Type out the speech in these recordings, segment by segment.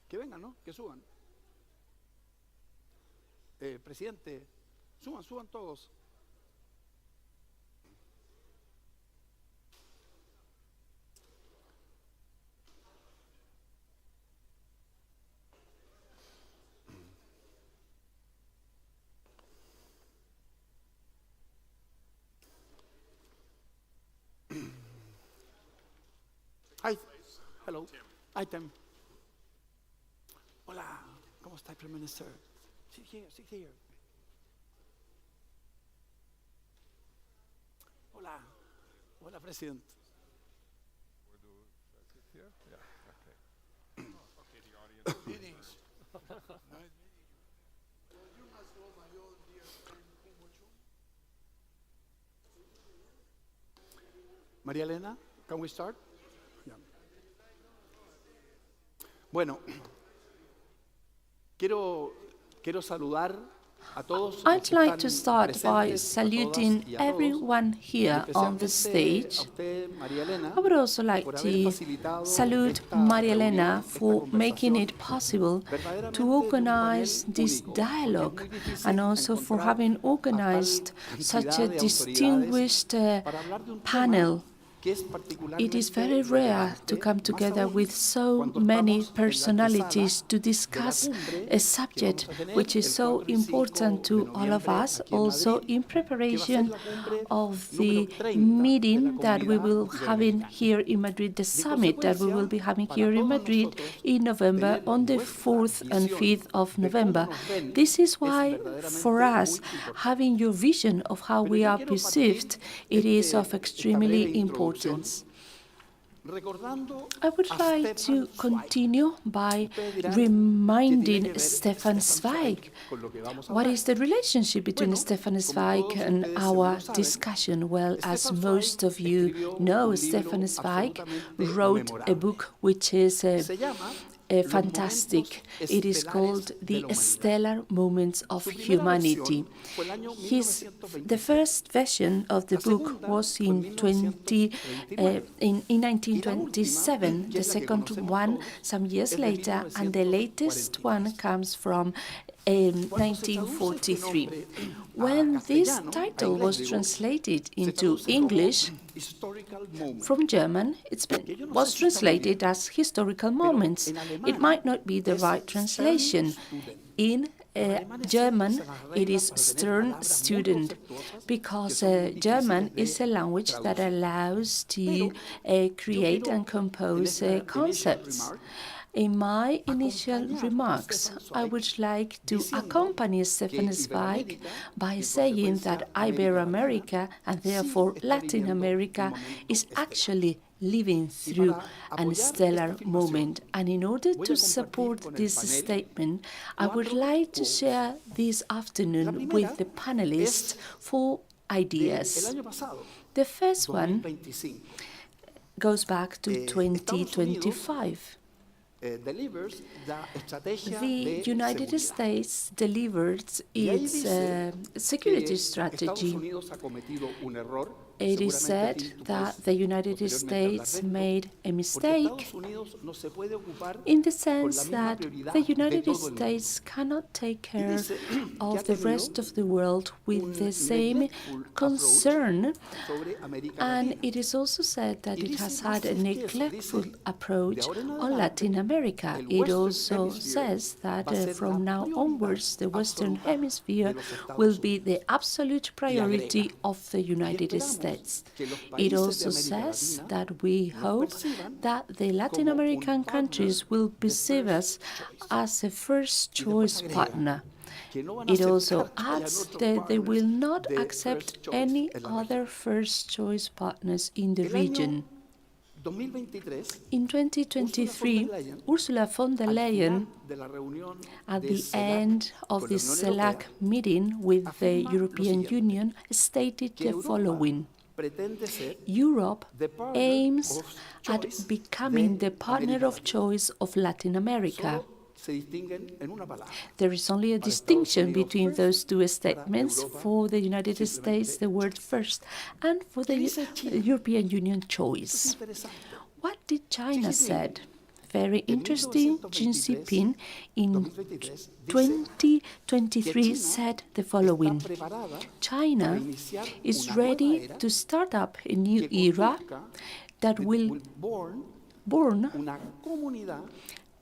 Que vengan, ¿no? Que suban. Presidente, suban todos. Hi. Hello. Hi, Tim. Hola. ¿Cómo está, Prime Minister? Sit here, sit here. Hola. Hola, President. Where do I sit here? Yeah, okay. Okay, the audience. Greetings. You must know my old dear friend Kumochu. María Elena, can we start? Yeah. Bueno, quiero saludar a todos. I'd like to start by saluting everyone here on the stage. I would also like to salute Maria Elena for making it possible to organize this dialogue and also for having organized such a distinguished panel. It is very rare to come together with so many personalities to discuss a subject which is so important to all of us, also in preparation of the meeting that we will have here in Madrid, the summit that we will be having here in Madrid in November, on the 4th and 5th of November. This is why, for us, having your vision of how we are perceived, it is of extremely importance. I would like to continue by reminding Stefan Zweig. What is the relationship between Stefan Zweig and our discussion? Well, as most of you know, Stefan Zweig wrote a book which is fantastic. It is called The Stellar Moments of Humanity. The first version of the book was in 1927, the second one some years later, and the latest one comes from 1943. When this title was translated into English from German, it was translated as Historical Moments. It might not be the right translation. In German, it is Stern Student, because German is a language that allows to create and compose concepts. In my initial remarks, I would like to accompany Stefan Zweig by saying that Iberoamérica, and therefore Latin America, is actually living through a stellar moment. And in order to support this statement, I would like to share this afternoon with the panelists 4 ideas. The first one goes back to 2025. The United States delivered its security strategy. It is said that the United States made a mistake in the sense that the United States cannot take care of the rest of the world with the same concern, and it is also said that it has had a neglectful approach on Latin America. It also says that from now onwards the Western Hemisphere will be the absolute priority of the United States. It also says that we hope that the Latin American countries will perceive us as a first-choice partner. It also adds that they will not accept any other first-choice partners in the region. In 2023, Ursula von der Leyen, at the end of the CELAC meeting with the European Union, stated the following: Europe the partner aims of at choice becoming de the partner América of Latina. choice of Latin America. Solo se distinguen en una palabra. There is only a Para Estados distinction Unidos between first, those two para statements. Europa For the United States, simplemente the word choice. first, and for the ¿Qué dice China? European Union, Esto es choice. interesante. What did China Jinping, said? Very en interesting. Xi 1923, Jinping in 2023, dice 2023 que China said the está following: preparada para China iniciar is una nueva ready era to start up a new que era conduzca, that will born una comunidad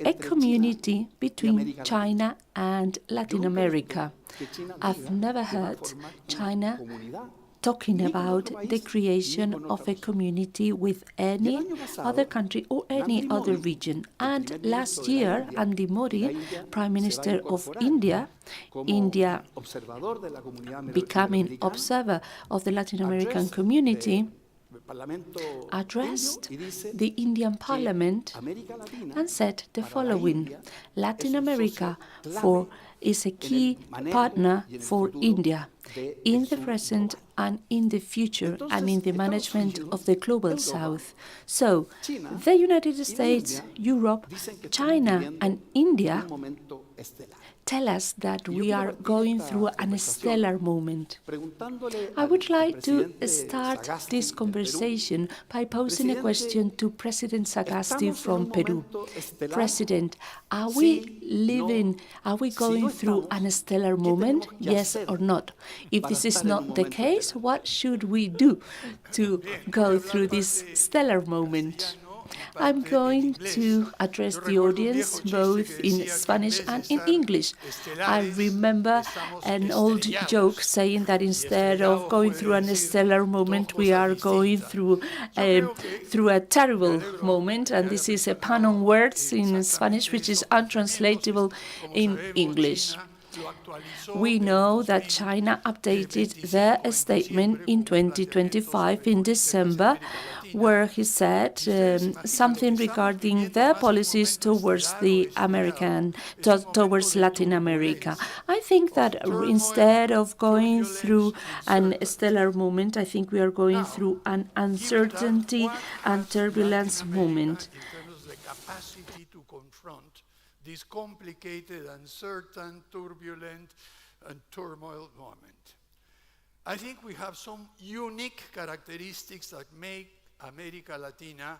a entre China community y between América Latina. China and Yo Latin nunca he visto America. que China I've diga never que va a heard formar una China comunidad talking ni con about otro the país, ni creation con of otra a región. community with any año pasado, other country or any Narendra other Modi, region. el And primer last ministro de la year, India, Andy y la Modi, India Prime se va a Minister of incorporar India, como India observador de la comunidad becoming iberoamericana, observer of the Latin American addressed community, the Parlamento addressed indio y dice the Indian que Parliament América Latina and said the para la following: India Latin es un America socio clave is a en el key manejo partner y en el for futuro India del in the sur present global. and in the future and Entonces, in the Estados management Unidos, of the global Europa, south. So, China the United y la States, India Europe, dicen que estamos China, viviendo and India un momento estelar. tell us that Y yo we quiero are partir going esta through an conversación stellar moment. preguntándole I would al like to presidente start Sagasti this del Perú, conversation by posing a question presidente, to President Sagasti ¿estamos en from un Peru. momento estelar? President, are Sí, no. we Si going no through estamos, an stellar ¿qué moment? tenemos que Yes hacer or not? If para this is estar en un not the momento case, estelar? what should we do to go through this stellar moment? I'm going to address the audience both in Spanish and in English. I remember an old joke saying that instead of going through an stellar moment, we are going through a terrible moment, and this is a pun on words in Spanish, which is untranslatable in English. We know that China updated their statement in 2025 in December, where he said something regarding their policies towards towards Latin America. I think that instead of going through an stellar moment, I think we are going through an uncertainty and turbulence moment. In terms of the capacity to confront this complicated, uncertain, turbulent, and turmoil moment. I think we have some unique characteristics that make America Latina.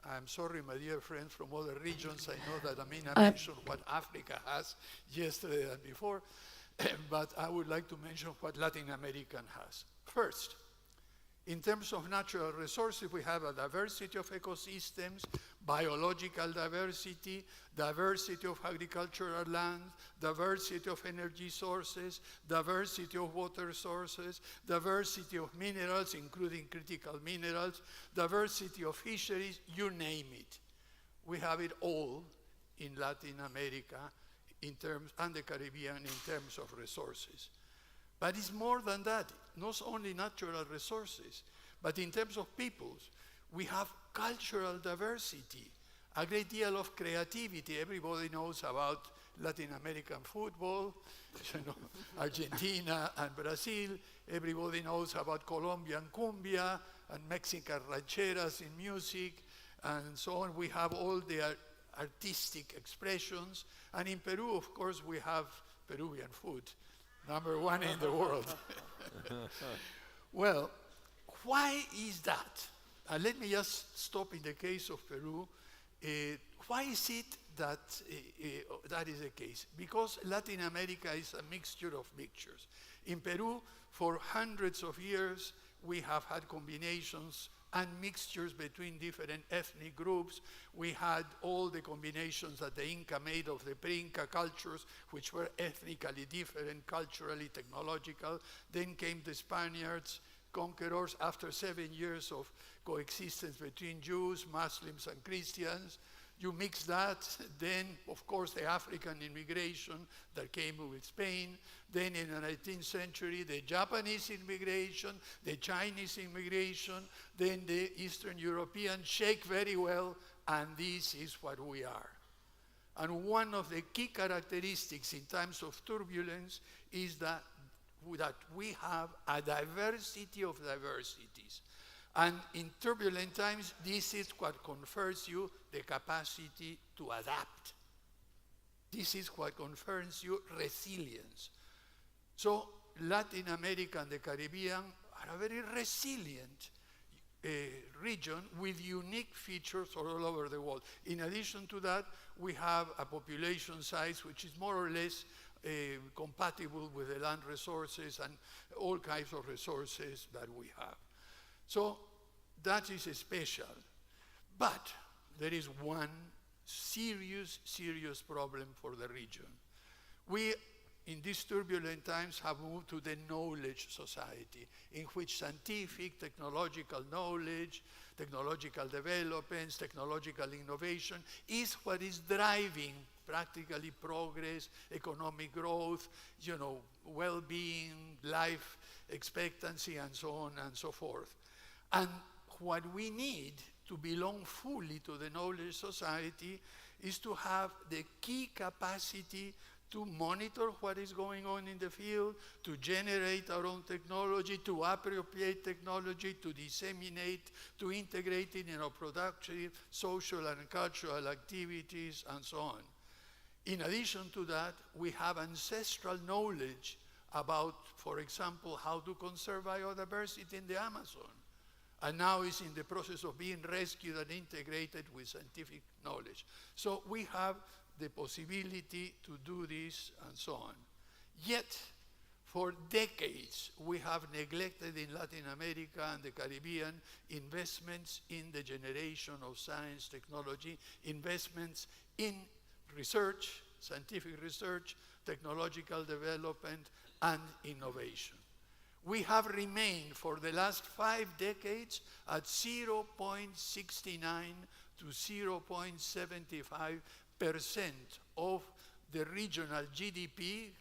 I'm sorry, my dear friends from other regions. I know that Amina mentioned what Africa has yesterday and before, but I would like to mention what Latin America has. First, in terms of natural resources, we have a diversity of ecosystems, biological diversity, diversity of agricultural land, diversity of energy sources, diversity of water sources, diversity of minerals, including critical minerals, diversity of fisheries, you name it. We have it all in Latin America and the Caribbean in terms of resources. But it's more than that, not only natural resources, but in terms of peoples, we have cultural diversity, a great deal of creativity. Everybody knows about Latin American football, Argentina and Brazil. Everybody knows about Colombian cumbia and Mexican rancheras in music and so on. We have all the artistic expressions. And in Peru, of course, we have Peruvian food. #1 in the world. Well, why is that? Let me just stop in the case of Peru. Why is it that that is the case? Because Latin America is a mixture of mixtures. In Peru, for hundreds of years, we have had combinations and mixtures between different ethnic groups. We had all the combinations that the Inca made of the pre-Inca cultures, which were ethnically different, culturally, technological. Then came the Spaniards, conquerors, after 7 years of coexistence between Jews, Muslims, and Christians. You mix that, then, of course, the African immigration that came with Spain. Then in the 19th century, the Japanese immigration, the Chinese immigration, then the Eastern European shake very well, and this is what we are. And one of the key characteristics in times of turbulence is that that we have a diversity of diversities. And in turbulent times, this is what confers you the capacity to adapt. This is what confers you resilience. So Latin America and the Caribbean are a very resilient region with unique features all over the world. In addition to that, we have a population size which is more or less compatible with the land resources and all kinds of resources that we have. So that is special. But there is one serious problem for the region. We, in these turbulent times, have moved to the knowledge society, in which scientific, technological knowledge, technological developments, technological innovation is what is driving practically progress, economic growth, well-being, life expectancy, and so on and so forth. And what we need to belong fully to the knowledge society is to have the key capacity to monitor what is going on in the field, to generate our own technology, to appropriate technology, to disseminate, to integrate it in our productive, social, and cultural activities, and so on. In addition to that, we have ancestral knowledge about, for example, how to conserve biodiversity in the Amazon. And now it's in the process of being rescued and integrated with scientific knowledge. So we have the possibility to do this and so on. Yet, for decades, we have neglected in Latin America and the Caribbean investments in the generation of science, technology, investments in research, scientific research, technological development, and innovation. We have remained for the last 5 decades at 0.69 to 0.75% of the regional GDP,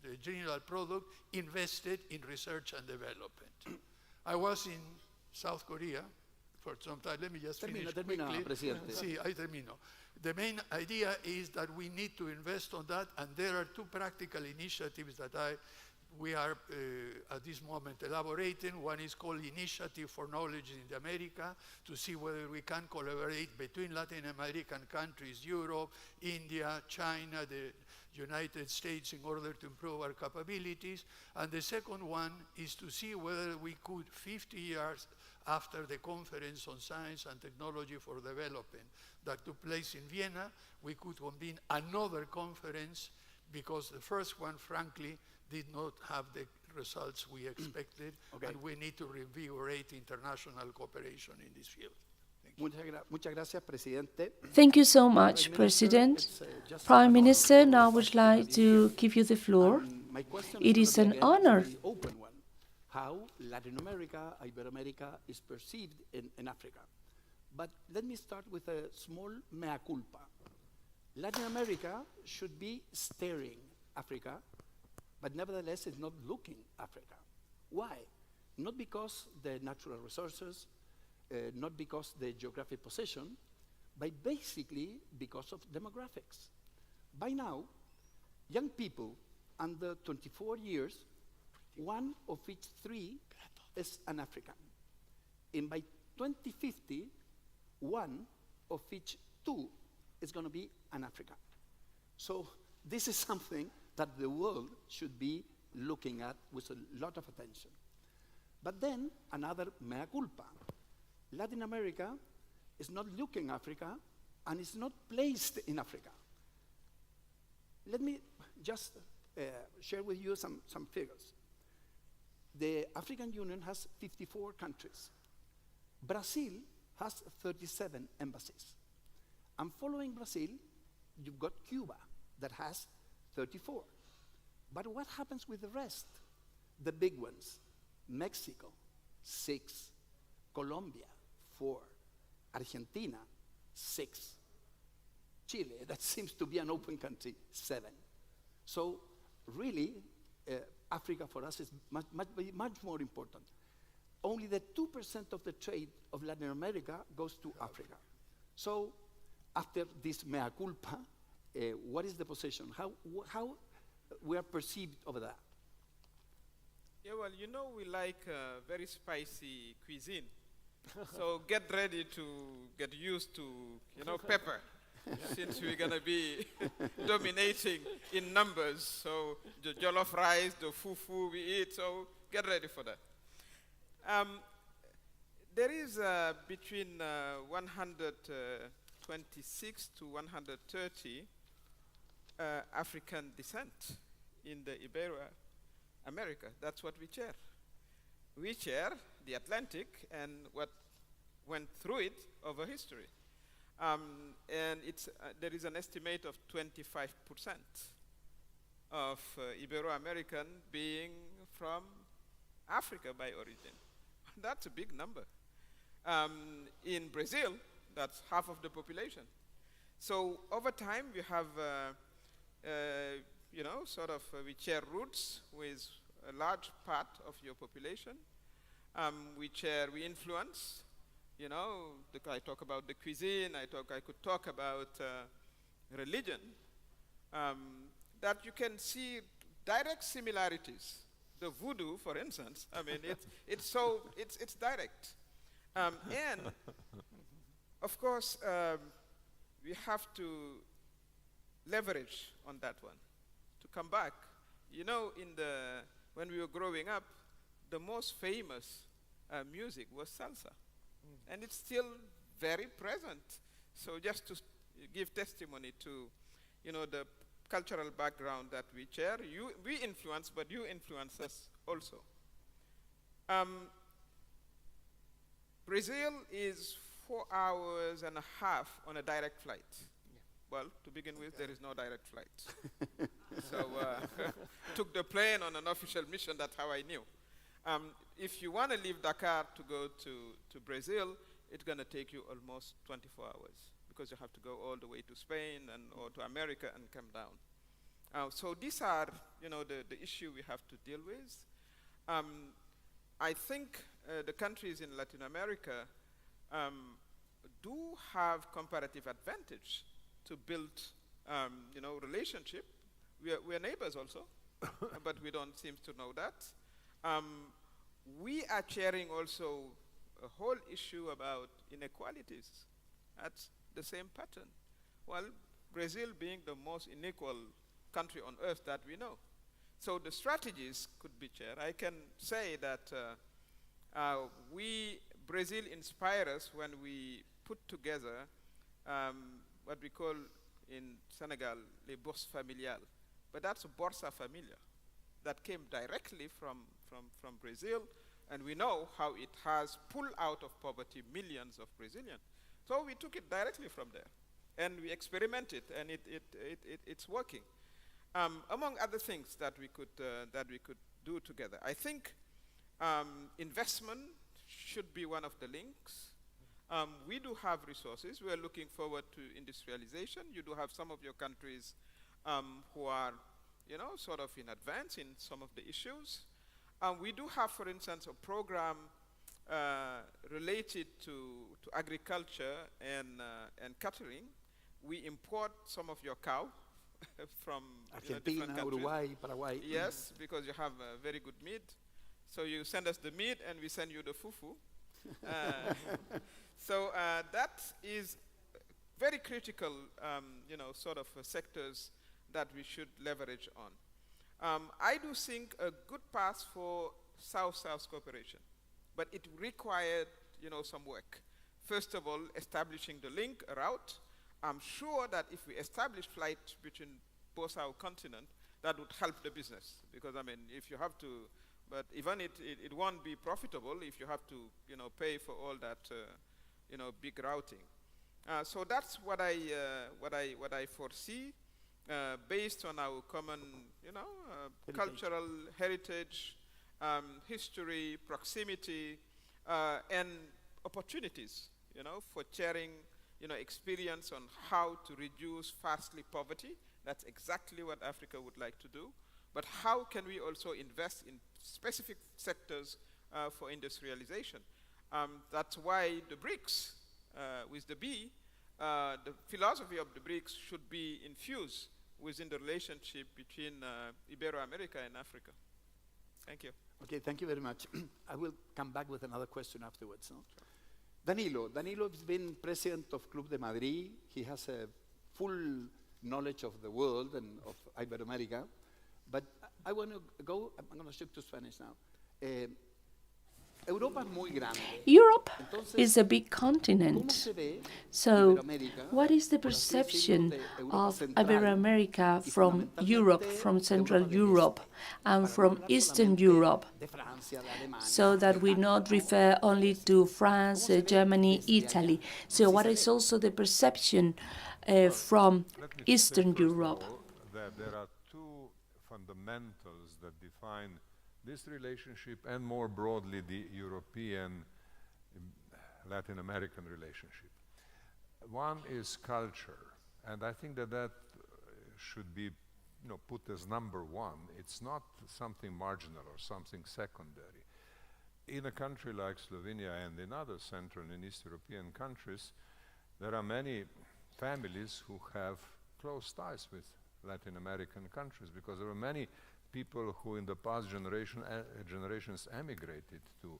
the general product, invested in research and development. I was in South Korea for some time. Let me just finish quickly. Presidente. Sí, ahí termino. The main idea is that we need to invest on that, and there are 2 practical initiatives that we are at this moment elaborating. One is called Initiative for Knowledge in America, to see whether we can collaborate between Latin American countries, Europe, India, China, the United States, in order to improve our capabilities. And the second one is to see whether we could, 50 years after the Conference on Science and Technology for Development that took place in Vienna, we could convene another conference, because the first one, frankly, did not have the results we expected, and we need to reinvigorate international cooperation in this field. Muchas gracias, Presidente. Thank you so much, President. Prime Minister, now I would like to give you the floor. My question It is an gonna be honor. a very open one. How Latin America, Iberoamérica is perceived in Africa. But let me start with a small mea culpa. Latin America should be staring Africa, but nevertheless is not looking Africa. Why? Not because the natural resources, not because the geographic position, but basically because of demographics. By now, young people under 24 years, 1 of each 3 is an African. And by 2050, 1 of each 2 is going to be an African. So this is something that the world should be looking at with a lot of attention. But then, another mea culpa. Latin America is not looking Africa, and is not placed in Africa. Let me just share with you some figures. The African Union has 54 countries. Brazil has 37 embassies. And following Brazil, you've got Cuba that has 34. But what happens with the rest? The big ones: Mexico, 6, Colombia, 4, Argentina, 6, Chile, that seems to be an open country, 7. So really, Africa for us is much more important. Only the 2% of the trade of Latin America goes to Africa. So after this mea culpa, what is the position? How we are perceived over that? well, you know we like very spicy cuisine. So get ready to get used to, you know, pepper, since we're going to be dominating in numbers. So the jollof rice, the fufu we eat, so get ready for that. There is between 126 to 130 African descent in the Iberoamerica. That's what we share. We share the Atlantic and what went through it over history. And there is an estimate of 25% of Ibero-American being from Africa by origin. That's a big number. In Brazil, that's half of the population. So over time, we have, you know, sort of, we share roots with a large part of your population. We influence, you know, I talk about the cuisine, I could talk about religion, that you can see direct similarities. The voodoo, for instance, I mean, it's direct. And, of course, we have to leverage on that one. To come back, you know, when we were growing up, the most famous music was salsa. And it's still very present. So just to give testimony to, you know, the cultural background that we share, we influence, but you influence us also. Brazil is 4 hours and a half on a direct flight. Well, to begin with, there is no direct flight. So took the plane on an official mission, that's how I knew. If you want to leave Dakar to go to Brazil, it's going to take you almost 24 hours because you have to go all the way to Spain or to America and come down. So these are, you know, the issue we have to deal with. I think the countries in Latin America do have comparative advantage to build, you know, relationship. We are neighbors also, but we don't seem to know that. We are sharing also a whole issue about inequalities. That's the same pattern. Well, Brazil being the most unequal country on earth that we know. So the strategies could be shared. I can say that Brazil inspired us when we put together what we call in Senegal, les bourses familiales. But that's a Borsa Familia that came directly from Brazil, and we know how it has pulled out of poverty millions of Brazilians. So we took it directly from there, and we experimented, and it's working. Among other things that we could do together, I think investment should be one of the links. We do have resources. We are looking forward to industrialization. You do have some of your countries who are, you know, sort of in advance in some of the issues. We do have, for instance, a program related to agriculture and catering. We import some of your cow from Argentina, Uruguay, Paraguay. Yes, because you have very good meat. So you send us the meat and we send you the fufu. So that is very critical, you know, sort of sectors that we should leverage on. I do think a good path for South-South cooperation, but it required, you know, some work. First of all, establishing the link, a route. I'm sure that if we establish flights between both our continents, that would help the business. Because, I mean, if you have to, but even it won't be profitable if you have to, you know, pay for all that, you know, big routing. So that's what I foresee. Based on our common, you know, cultural heritage, history, proximity, and opportunities, you know, for sharing, you know, experience on how to reduce fastly poverty. That's exactly what Africa would like to do. But how can we also invest in specific sectors for industrialization? That's why the BRICS, with the B, the philosophy of the BRICS should be infused within the relationship between Iberoamerica and Africa. Thank you. Thank you. Okay, thank you very much. I will come back with another question afterwards. No? Danilo has been president of Club de Madrid. He has a full knowledge of the world and of Iberoamérica. But I want to go, I'm going to shift to Spanish now. Europa es muy grande. Europe Entonces, is a big ¿cómo continent. se ve So, Iberoamérica, what is the por así perception decirlo, de Europa of Central Iberoamerica y from fundamentalmente Europe, from Central Europa del Europe, Este, and para no from hablar Eastern solamente Europe, de Francia, de Alemania, so that de we Italia, not ¿no? refer only to France, ¿Cómo se ve Germany, desde Italy? allá? So, Así what se is ve. also the perception from Let me Eastern say first Europe? of all that there are two fundamentals that define this relationship and more broadly the European Latin American relationship. One is culture, and I think that should be put as number one. It's not something marginal or something secondary. In a country like Slovenia and in other Central and East European countries, there are many families who have close ties with Latin American countries because there are many people who in the past generations emigrated to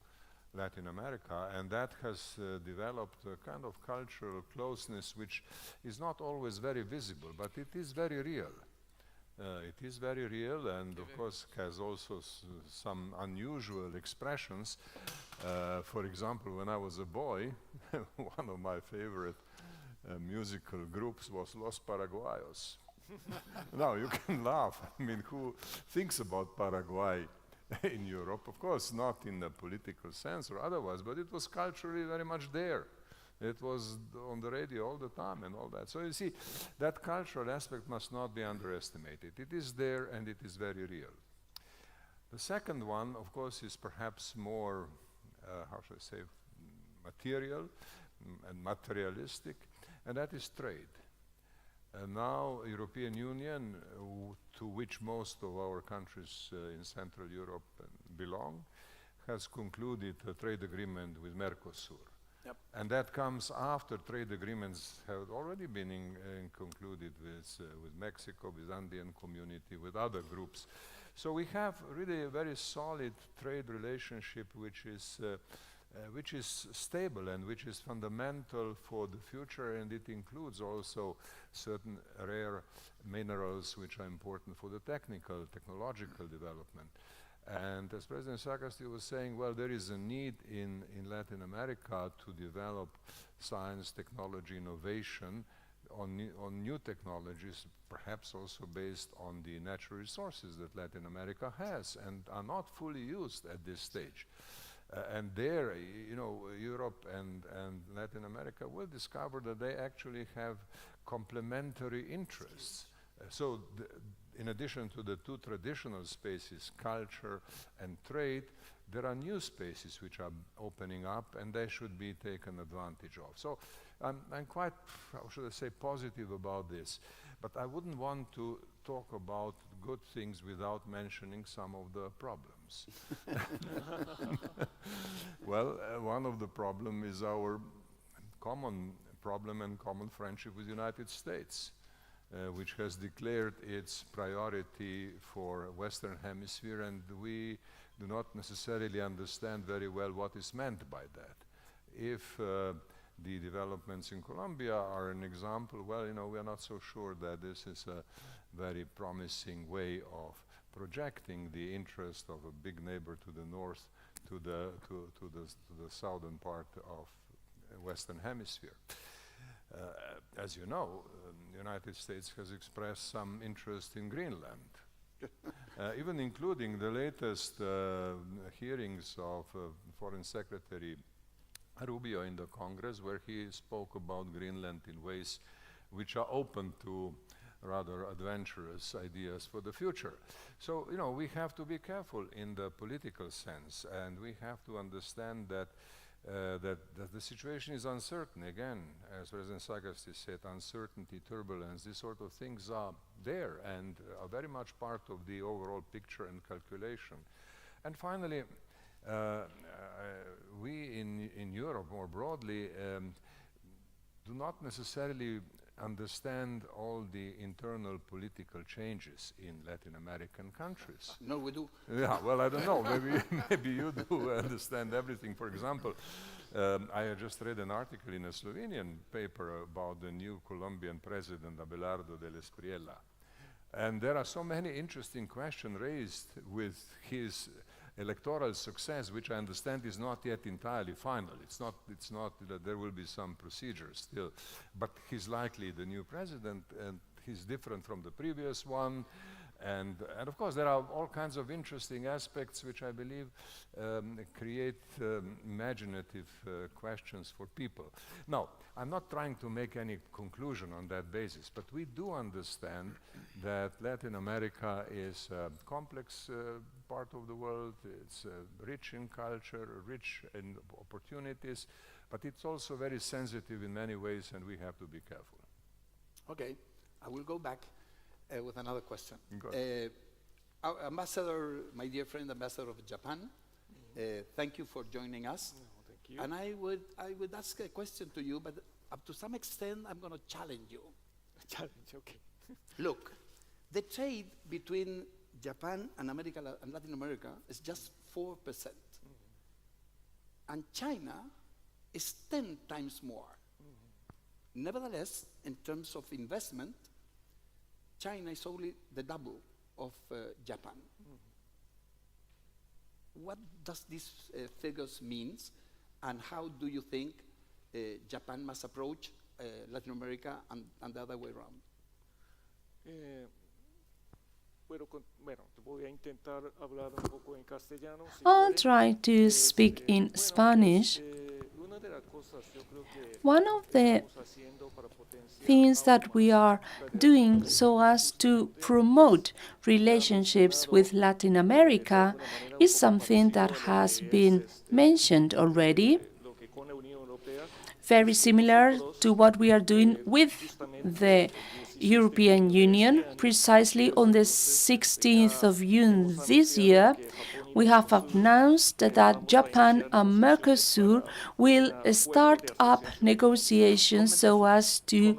Latin America, and that has developed a kind of cultural closeness which is not always very visible, but it is very real. It is very real, and of course has also some unusual expressions. For example, when I was a boy, one of my favorite musical groups was Los Paraguayos. Now you can laugh. I mean, who thinks about Paraguay in Europe? Of course, not in a political sense or otherwise, but it was culturally very much there. It was on the radio all the time and all that. So you see, that cultural aspect must not be underestimated. It is there and it is very real. The second one, of course, is perhaps more, how should I say, material and materialistic, and that is trade. Now, European Union, to which most of our countries in Central Europe belong, has concluded a trade agreement with Mercosur. Yep. And that comes after trade agreements have already been concluded with Mexico, with Andean community, with other groups. So we have really a very solid trade relationship which is stable and which is fundamental for the future, and it includes also certain rare minerals which are important for the technological development. And as President Sagasti was saying, well, there is a need in Latin America to develop science, technology, innovation on new technologies, perhaps also based on the natural resources that Latin America has and are not fully used at this stage. And there, Europe and Latin America will discover that they actually have complementary interests. So in addition to the two traditional spaces, culture and trade, there are new spaces which are opening up, and they should be taken advantage of. So I'm quite, how should I say, positive about this. But I wouldn't want to talk about good things without mentioning some of the problems. Well, one of the problems is our common problem and common friendship with the United States, which has declared its priority for Western Hemisphere, and we do not necessarily understand very well what is meant by that. If the developments in Colombia are an example, well, we are not so sure that this is a very promising way of projecting the interest of a big neighbor to the north to the southern part of Western Hemisphere. As you know, the United States has expressed some interest in Greenland, even including the latest hearings of Foreign Secretary Rubio in the Congress, where he spoke about Greenland in ways which are open to rather adventurous ideas for the future. So, we have to be careful in the political sense, and we have to understand that that the situation is uncertain. Again, as President Sagasti said, uncertainty, turbulence, these sort of things are there and are very much part of the overall picture and calculation. And finally, we in Europe more broadly do not necessarily understand all the internal political changes in Latin American countries. No, we do. Yeah, well, I don't know. Maybe, maybe you do understand everything. For example, I just read an article in a Slovenian paper about the new Colombian president, Abelardo del Espriella. And there are so many interesting questions raised with his electoral success, which I understand is not yet entirely final. It's not that there will be some procedures still, but he's likely the new president, and he's different from the previous one. And of course, there are all kinds of interesting aspects which I believe create imaginative questions for people. Now, I'm not trying to make any conclusion on that basis, but we do understand that Latin America is a complex part of the world. It's rich in culture, rich in opportunities, but it's also very sensitive in many ways, and we have to be careful. Okay, I will go back with another question. Good. Our ambassador, my dear friend, ambassador of Japan, thank you for joining us. Thank you. And I would ask a question to you, but up to some extent, I'm going to challenge you. Challenge, okay. Look, the trade between Japan and and Latin America is just 4%. And China is 10 times more. Nevertheless, in terms of investment, China is only the double of Japan. What does these figures mean, and how do you think Japan must approach Latin America and the other way around? Bueno, voy a intentar hablar un poco en castellano. Si I'll puede. try to speak in Spanish. Una de las cosas yo creo que One of the estamos haciendo para potenciar things that we are doing so as to promote relationships with Latin America is something that has been mentioned already, lo que con la Unión Europea very similar to what we are doing with the European Union. Precisely on the 16th of June this year, we have announced that Japan and Mercosur will start up negotiations so as to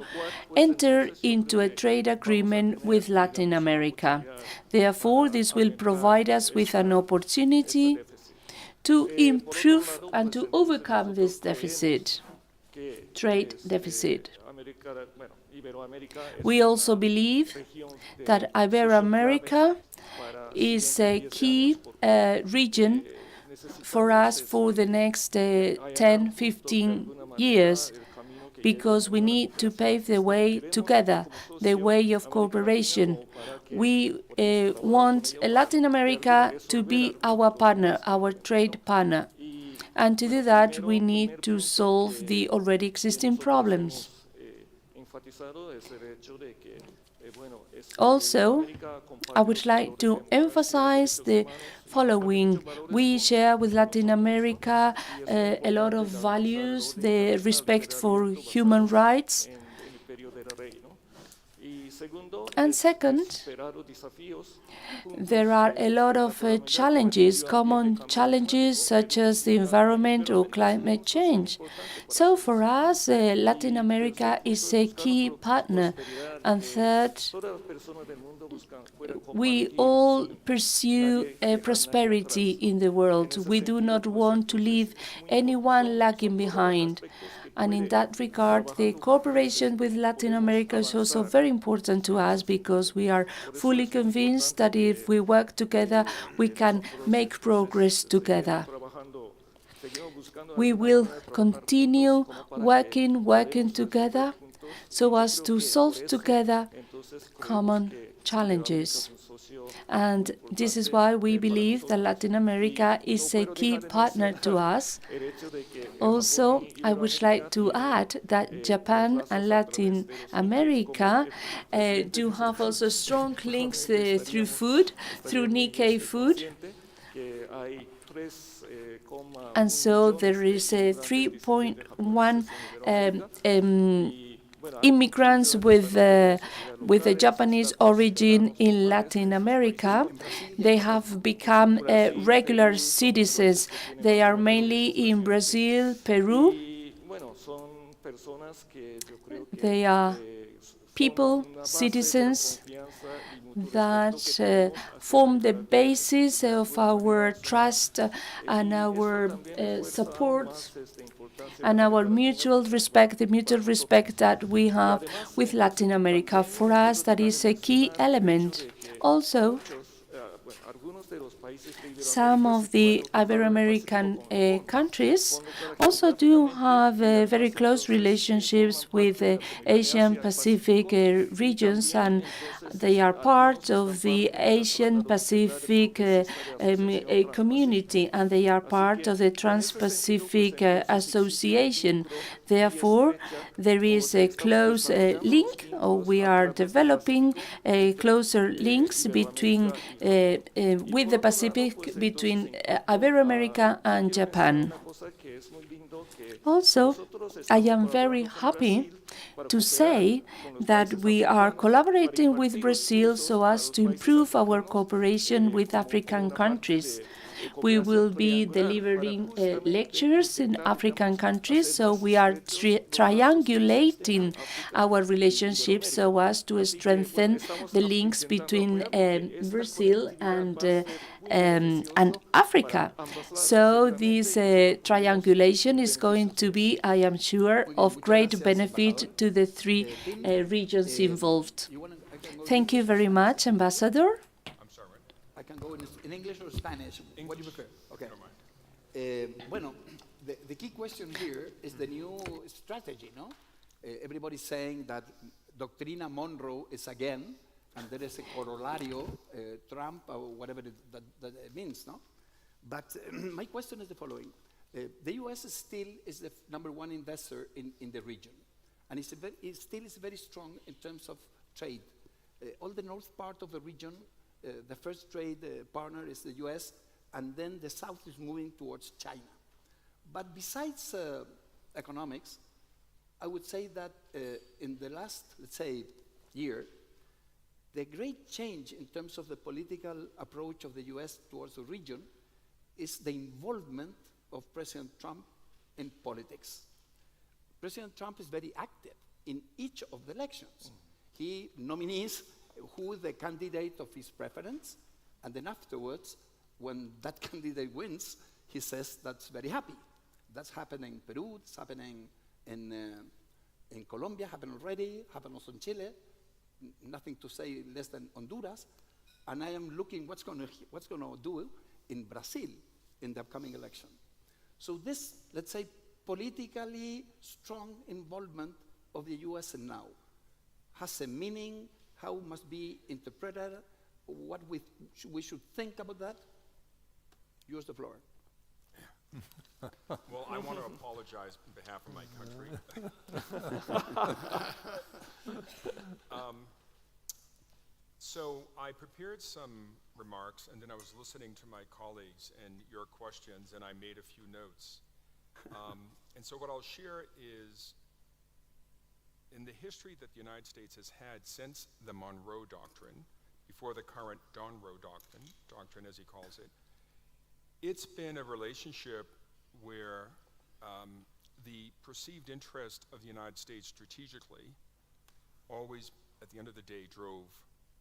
enter into a trade agreement with Latin America. Therefore, this will provide us with an opportunity to improve and to overcome this deficit, trade deficit. América, bueno, Iberoamérica es We also believe región de that Iberoamerica is a key region for us for the next 10, 15 years, because we need to pave the way together, the way of cooperation. We want Latin America to be our partner, our trade partner. And to do that, we need to solve the already existing problems. enfatizado es el hecho de que bueno, es Also, América I would like to emphasize the following. We share with Latin America a lot of values, the respect for human rights. en el Imperio del Rey, ¿no? Y segundo, And second, superar los desafíos there are a lot of challenges, common challenges such as the environment or climate change. So for us, Latin America is a key partner. And third, todas las personas del mundo buscan puedan we compartir all pursue prosperity in the world. We do not want to leave anyone lagging behind. And in that regard, the cooperation with Latin America is also very important to us, because we are fully convinced that if we work together, we can make progress together. trabajando, seguimos buscando We will continue working together so as to solve together common challenges. And this is why we believe that Latin America is a key partner to us. Also, I would like to add that Japan and Latin America do have also strong links through food, through Nikkei food. que hay 3, And so there is a 3.1 immigrants with a Japanese origin in Latin America. They have become regular citizens. They are mainly in Brazil, Peru. y bueno, son personas que yo creo que They are people, citizens, that form the basis of our trust and our support and our mutual respect, the mutual respect that we have with Latin America. For us, that is a key element. Also, some of the Iberoamerican countries also do have very close relationships with Asian Pacific regions, and they are part of the Asian Pacific community, and they are part of the Trans-Pacific Association. Therefore, there is a close link, or we are developing closer links between with the Pacific, between Iberoamerica and Japan. Also, I am very happy to say that we are collaborating with Brazil so as to improve our cooperation with African countries. We will be delivering lectures in African countries, so we are triangulating our relationships so as to strengthen the links between Brazil and Africa. So this triangulation is going to be, I am sure, of great benefit to the three regions involved. Thank you very much, Ambassador. I'm sorry, I can go in English or Spanish. What do you prefer? Okay. Bueno, the key question here is the new strategy, no? Everybody's saying that Doctrina Monroe is again, and there is a corollario, Trump, or whatever that it means, no? But my question is the following. The U.S. still is the #1 investor in the region, and it still is very strong in terms of trade. All the north part of the region, the first trade partner is the U.S., and then the south is moving towards China. But besides economics, I would say that in the last, let's say, year, the great change in terms of the political approach of the U.S. towards the region is the involvement of President Trump in politics. President Trump is very active in each of the elections. He nominees who is the candidate of his preference, and then afterwards, when that candidate wins, he says that's very happy. That's happening in Peru, it's happening in Colombia, happened already, happened also in Chile, nothing to say less than Honduras, and I am looking what's going to do in Brazil in the upcoming election. So this, let's say, politically strong involvement of the U.S. now has a meaning, how it must be interpreted, what we should think about that. Use the floor. Well, I want to apologize on behalf of my country. So I prepared some remarks, and then I was listening to my colleagues and your questions, and I made a few notes. And so what I'll share is, in the history that the United States has had since the Monroe Doctrine, before the current Donroe Doctrine as he calls it, it's been a relationship where the perceived interest of the United States strategically always, at the end of the day, drove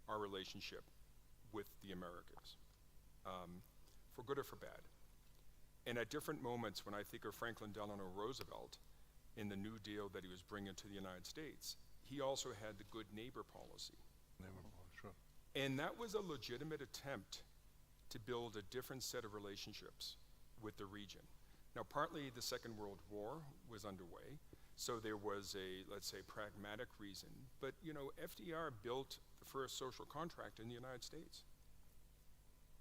our relationship with the Americas, for good or for bad. And at different moments, when I think of Franklin Delano Roosevelt in the New Deal that he was bringing to the United States, he also had the good neighbor policy. Sure. And that was a legitimate attempt to build a different set of relationships with the region. Now, partly the Second World War was underway, so there was a, let's say, pragmatic reason. But, you know, FDR built the first social contract in the United States.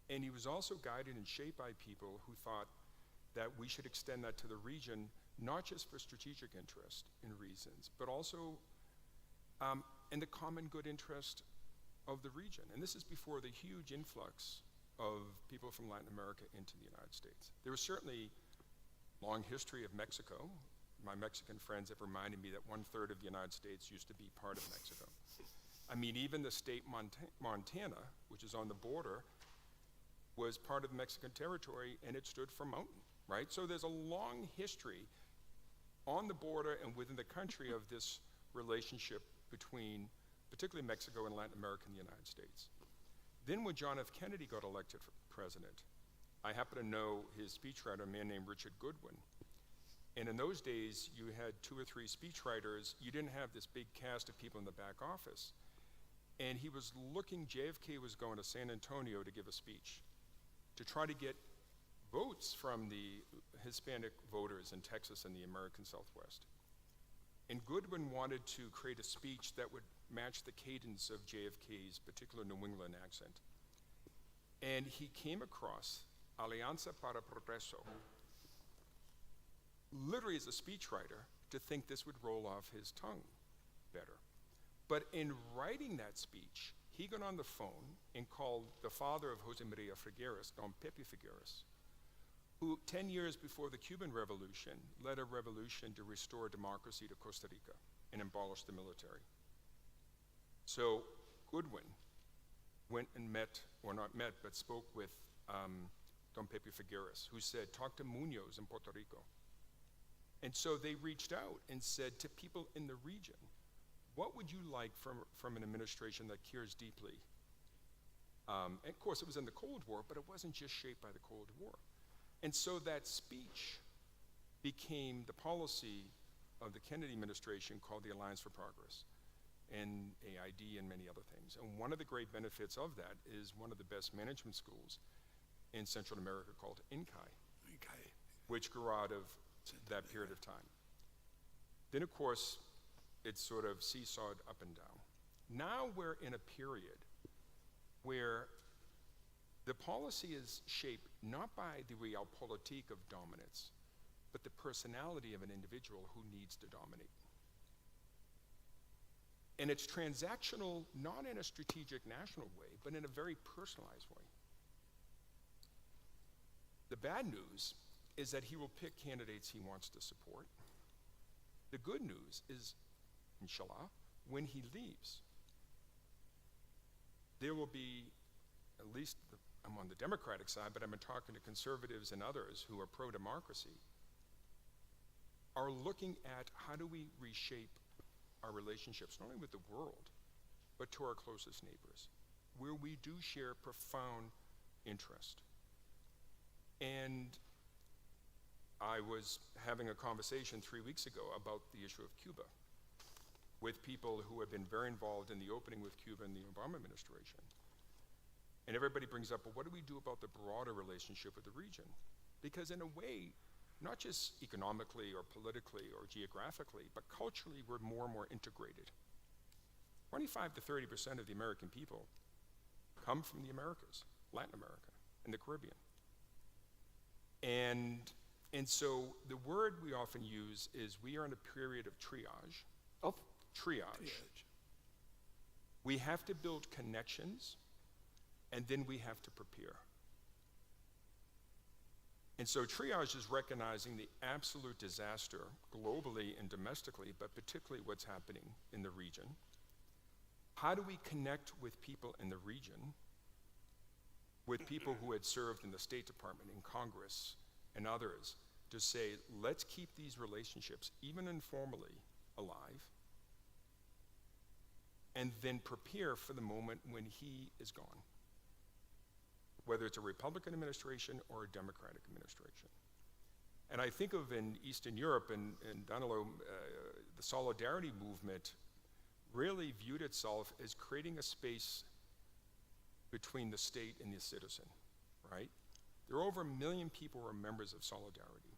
And he was also guided and shaped by people who thought that we should extend that to the region, not just for strategic interest in reasons, but also in the common good interest of the region. And this is before the huge influx of people from Latin America into the United States. There was certainly a long history of Mexico. My Mexican friends have reminded me that 1/3 of the United States used to be part of Mexico. I mean, even the state Montana, which is on the border, was part of Mexican territory, and it stood for mountain, right? So there's a long history on the border and within the country of this relationship between particularly Mexico and Latin America and the United States. Then when John F. Kennedy got elected for president, I happen to know his speechwriter, a man named Richard Goodwin. And in those days, you had 2 or 3 speechwriters. You didn't have this big cast of people in the back office. And he was looking, JFK was going to San Antonio to give a speech to try to get votes from the Hispanic voters in Texas and the American Southwest. And Goodwin wanted to create a speech that would match the cadence of JFK's particular New England accent. And he came across Alianza para Progreso, literally as a speechwriter, to think this would roll off his tongue better. But in writing that speech, he got on the phone and called the father of Jose Maria Figueres, Don Pepe Figueres, who 10 years before the Cuban Revolution led a revolution to restore democracy to Costa Rica and abolish the military. So Goodwin went and met, or not met, but spoke with Don Pepe Figueres, who said, talk to Munoz in Puerto Rico. And so they reached out and said to people in the region, what would you like from an administration that cares deeply? And of course, it was in the Cold War, but it wasn't just shaped by the Cold War. And so that speech became the policy of the Kennedy administration called the Alliance for Progress, and AID and many other things. And one of the great benefits of that is one of the best management schools in Central America called INCAI, which grew out of that period of time. Then, of course, it sort of seesawed up and down. Now we're in a period where the policy is shaped not by the realpolitik of dominance, but the personality of an individual who needs to dominate. And it's transactional, not in a strategic national way, but in a very personalized way. The bad news is that he will pick candidates he wants to support. The good news is, inshallah, when he leaves, there will be, at least I'm on the Democratic side, but I've been talking to conservatives and others who are pro-democracy, are looking at how do we reshape our relationships, not only with the world, but to our closest neighbors, where we do share profound interest. And I was having a conversation 3 weeks ago about the issue of Cuba with people who have been very involved in the opening with Cuba in the Obama administration. And everybody brings up, well, what do we do about the broader relationship with the region? Because in a way, not just economically or politically or geographically, but culturally, we're more and more integrated. 25 to 30% of the American people come from the Americas, Latin America, and the Caribbean. And so the word we often use is we are in a period of triage. We have to build connections, and then we have to prepare. And so triage is recognizing the absolute disaster globally and domestically, but particularly what's happening in the region. How do we connect with people in the region, with people who had served in the State Department, in Congress, and others, to say, let's keep these relationships, even informally, alive, and then prepare for the moment when he is gone, whether it's a Republican administration or a Democratic administration. And I think of in Eastern Europe and Danilo, the solidarity movement really viewed itself as creating a space between the state and the citizen, right? There are over 1 million people who are members of Solidarity.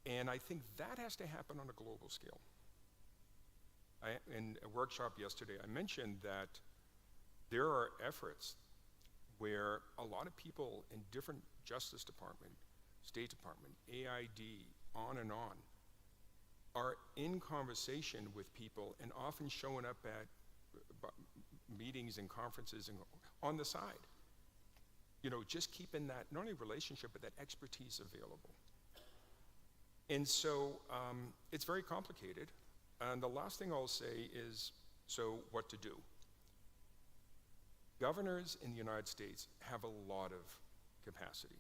And I think that has to happen on a global scale. In a workshop yesterday, I mentioned that there are efforts where a lot of people in different Justice Department, State Department, AID, on, are in conversation with people and often showing up at meetings and conferences and on the side. You know, just keeping that, not only relationship, but that expertise available. And so it's very complicated. And the last thing I'll say is, so what to do? Governors in the United States have a lot of capacity.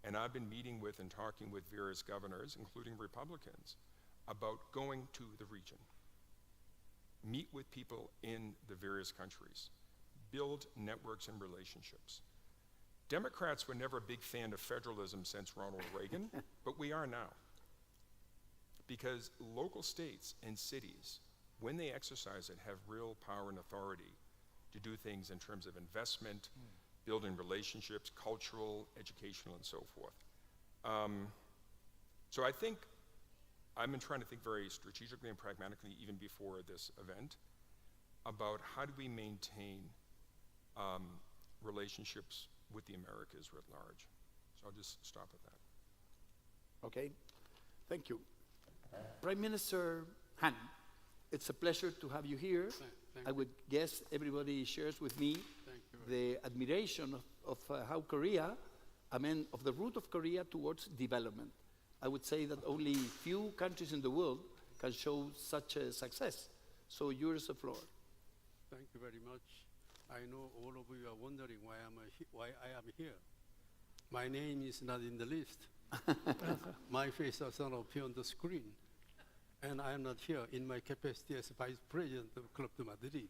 And I've been meeting with and talking with various governors, including Republicans, about going to the region. meet with people in the various countries, build networks and relationships. Democrats were never a big fan of federalism since Ronald Reagan, but we are now. Because local states and cities, when they exercise it, have real power and authority to do things in terms of investment, building relationships, cultural, educational, and so forth. So I think I've been trying to think very strategically and pragmatically, even before this event, about how do we maintain relationships with the Americas writ large. So I'll just stop at that. Okay, thank you. Prime Minister Han, it's a pleasure to have you here. Thank I would guess everybody shares with me the admiration of how Korea, of the route of Korea towards development. I would say that only few countries in the world can show such a success. So yours the floor. Thank you very much. I know all of you are wondering why I am here. My name is not in the list. My face does not appear on the screen. And I am not here in my capacity as Vice President of Club de Madrid.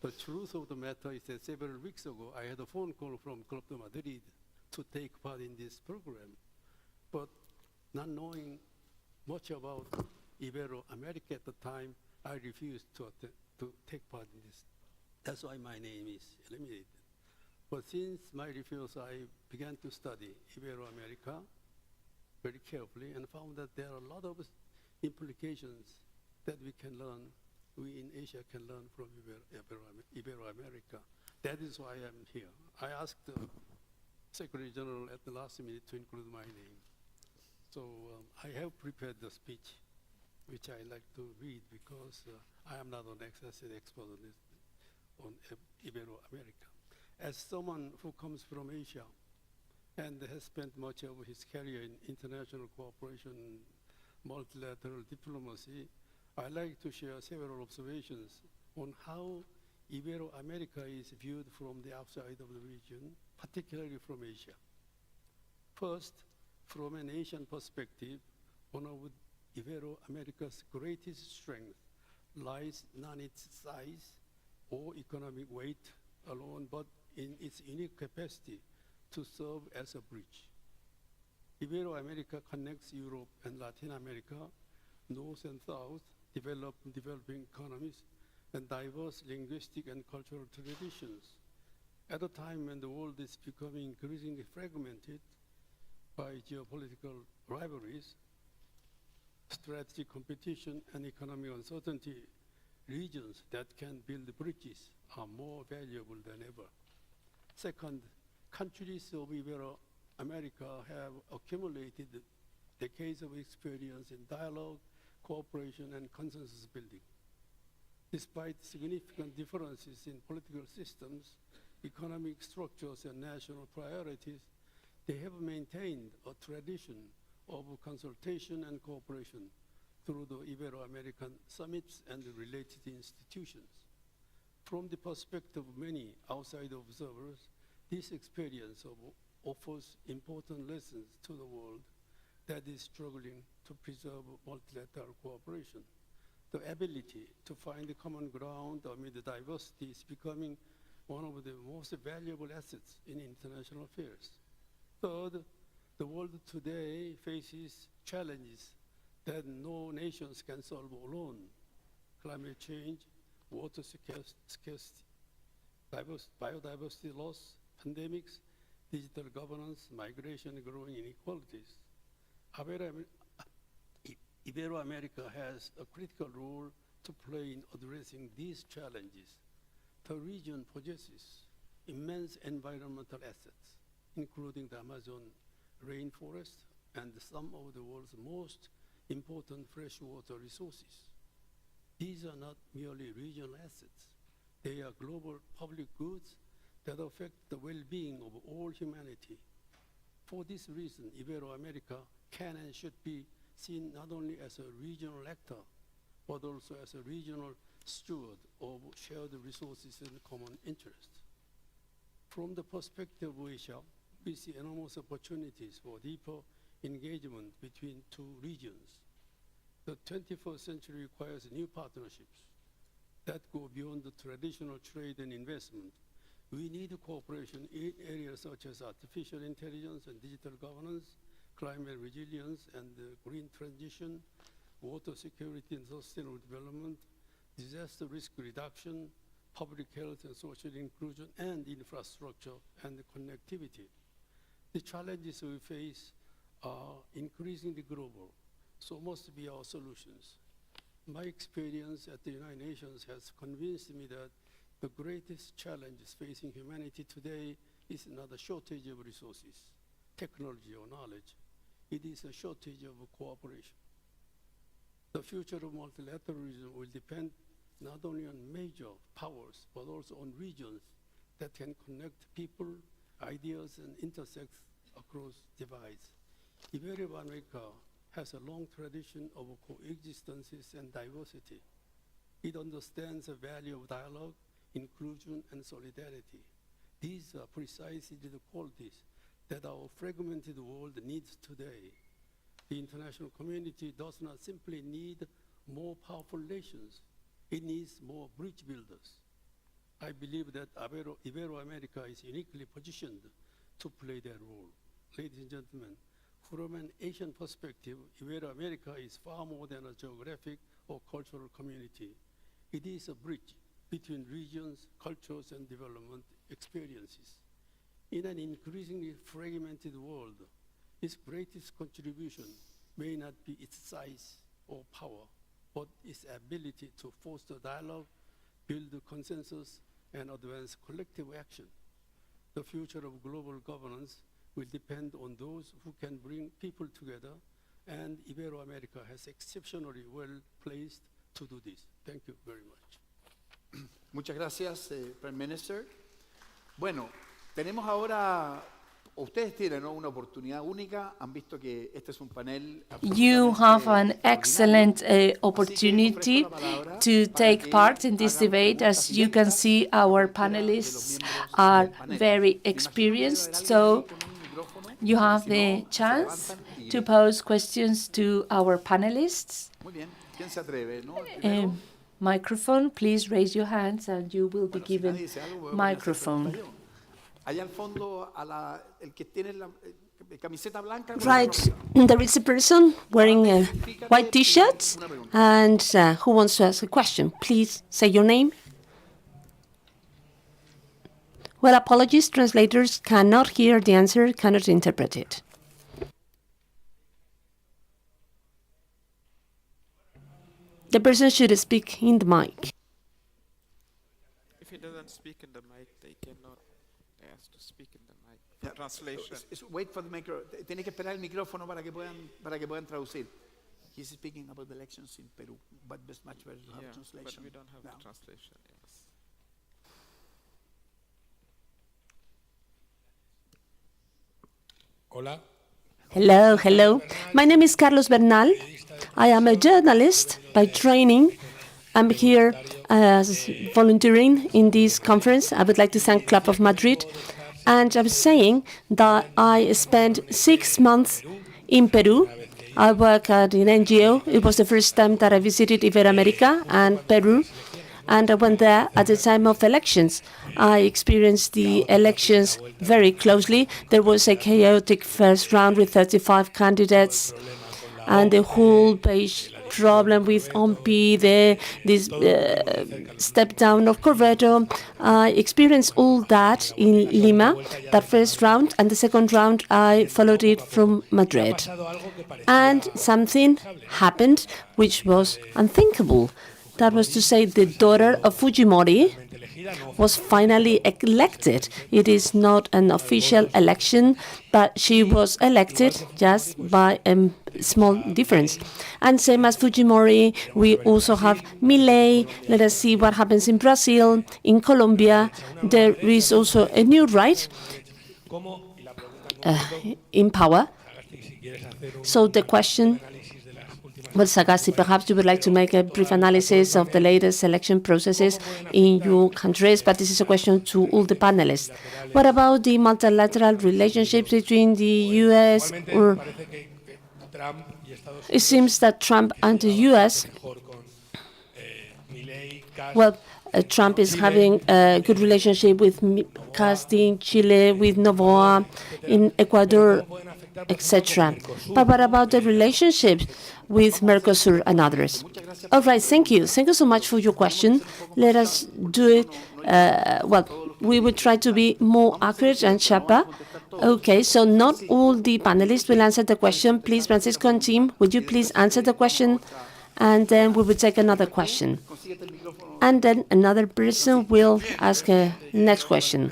The truth of the matter is that several weeks ago, I had a phone call from Club de Madrid to take part in this program. But not knowing much about Iberoamerica at the time, I refused to take part in this. That's why my name is eliminated. But since my refusal, I began to study Iberoamerica very carefully and found that there are a lot of implications that we in Asia can learn from Iberoamerica. That is why I'm here. I asked the Secretary General at the last minute to include my name. So I have prepared the speech, which I like to read because I am not an excessive expert on Iberoamerica. As someone who comes from Asia and has spent much of his career in international cooperation, multilateral diplomacy, I like to share several observations on how Iberoamerica is viewed from the outside of the region, particularly from Asia. First, from an Asian perspective, one of Iberoamerica's greatest strength lies not in its size or economic weight alone, but in its unique capacity to serve as a bridge. Iberoamerica connects Europe and Latin America, North and South, developing economies, and diverse linguistic and cultural traditions. At a time when the world is becoming increasingly fragmented by geopolitical rivalries, strategic competition, and economic uncertainty, regions that can build bridges are more valuable than ever. Second, countries of Iberoamerica have accumulated decades of experience in dialogue, cooperation, and consensus building. Despite significant differences in political systems, economic structures, and national priorities, they have maintained a tradition of consultation and cooperation through the Ibero-American summits and the related institutions. From the perspective of many outside observers, this experience offers important lessons to the world that is struggling to preserve multilateral cooperation. The ability to find a common ground amid the diversity is becoming one of the most valuable assets in international affairs. Third, the world today faces challenges that no nations can solve alone. Climate change, water scarcity, biodiversity loss, pandemics, digital governance, migration, and growing inequalities. Iberoamerica has a critical role to play in addressing these challenges. The region possesses immense environmental assets, including the Amazon rainforest and some of the world's most important freshwater resources. These are not merely regional assets. They are global public goods that affect the well-being of all humanity. For this reason, Iberoamerica can and should be seen not only as a regional actor, but also as a regional steward of shared resources and common interests. From the perspective of Asia, we see enormous opportunities for deeper engagement between two regions. The 21st century requires new partnerships that go beyond the traditional trade and investment. We need cooperation in areas such as artificial intelligence and digital governance, climate resilience and green transition, water security and sustainable development, disaster risk reduction, public health and social inclusion, and infrastructure and connectivity. The challenges we face are increasingly global, so must be our solutions. My experience at the United Nations has convinced me that the greatest challenges facing humanity today is not a shortage of resources, technology, or knowledge. It is a shortage of cooperation. The future of multilateralism will depend not only on major powers, but also on regions that can connect people, ideas, and intersect across divides. Iberoamérica has a long tradition of coexistences and diversity. It understands the value of dialogue, inclusion, and solidarity. These are precisely the qualities that our fragmented world needs today. The international community does not simply need more powerful nations, it needs more bridge builders. I believe that Iberoamérica is uniquely positioned to play that role. Ladies and gentlemen, from an Asian perspective, Iberoamérica is far more than a geographic or cultural community. It is a bridge between regions, cultures, and development experiences. In an increasingly fragmented world, its greatest contribution may not be its size or power, but its ability to foster dialogue, build consensus, and advance collective action. The future of global governance will depend on those who can bring people together, and Iberoamérica has exceptionally well placed to do this. Thank you very much. Muchas gracias, Prime Minister. Bueno, tenemos ahora, ustedes tienen, ¿no?, una oportunidad única. Han visto que este es un panel. You have an excellent opportunity to take part in this debate. As you can see, our panelists are very experienced, so you have the chance to pose questions to our panelists. Muy bien. ¿Quién se atreve, no? Microphone, please raise your hands and you will be given microphone. Allá al fondo, el que tiene la camiseta blanca. Right, there is a person wearing a white t-shirt and who wants to ask a question. Please say your name. Well, apologies, translators cannot hear the answer, cannot interpret it. The person should speak in the mic. If he doesn't speak in the mic, they cannot ask to speak in the mic. For translation. Wait for the micro. Tiene que esperar el micrófono para que puedan traducir. He's speaking about the elections in Peru, but it's much better to have translation. But we don't have the translation. Yes. Hola. Hello, hello. My name is Carlos Bernal. I am a journalist by training. I'm here as volunteering in this conference. I would like to thank Club of Madrid. And I was saying that I spent 6 months in Peru. I work at an NGO. It was the first time that I visited Iberoamérica and Peru. And I went there at the time of elections. I experienced the elections very closely. There was a chaotic first round with 35 candidates, and the whole page problem with OMPI, this step down of Corretto. I experienced all that in Lima, that first round, and the second round I followed it from Madrid. And something happened which was unthinkable. That was to say, the daughter of Fujimori was finally elected. It is not an official election, but she was elected just by a small difference. And same as Fujimori, we also have Milei. Let us see what happens in Brazil, in Colombia. There is also a new right in power. So the question, well, Sagasti, perhaps you would like to make a brief analysis of the latest election processes in your countries, but this is a question to all the panelists. What about the multilateral relationships between the U.S. or It seems that Trump and the US, well, Trump is having a good relationship with Casting, Chile, with Novoa, in Ecuador, etc. But what about the relationship with Mercosur and others? All right, thank you. Thank you so much for your question. Let us do it, well, we will try to be more accurate and sharper. Okay, so not all the panelists will answer the question. Please, Francisco and team, would you please answer the question? And then we will take another question. And then another person will ask a next question.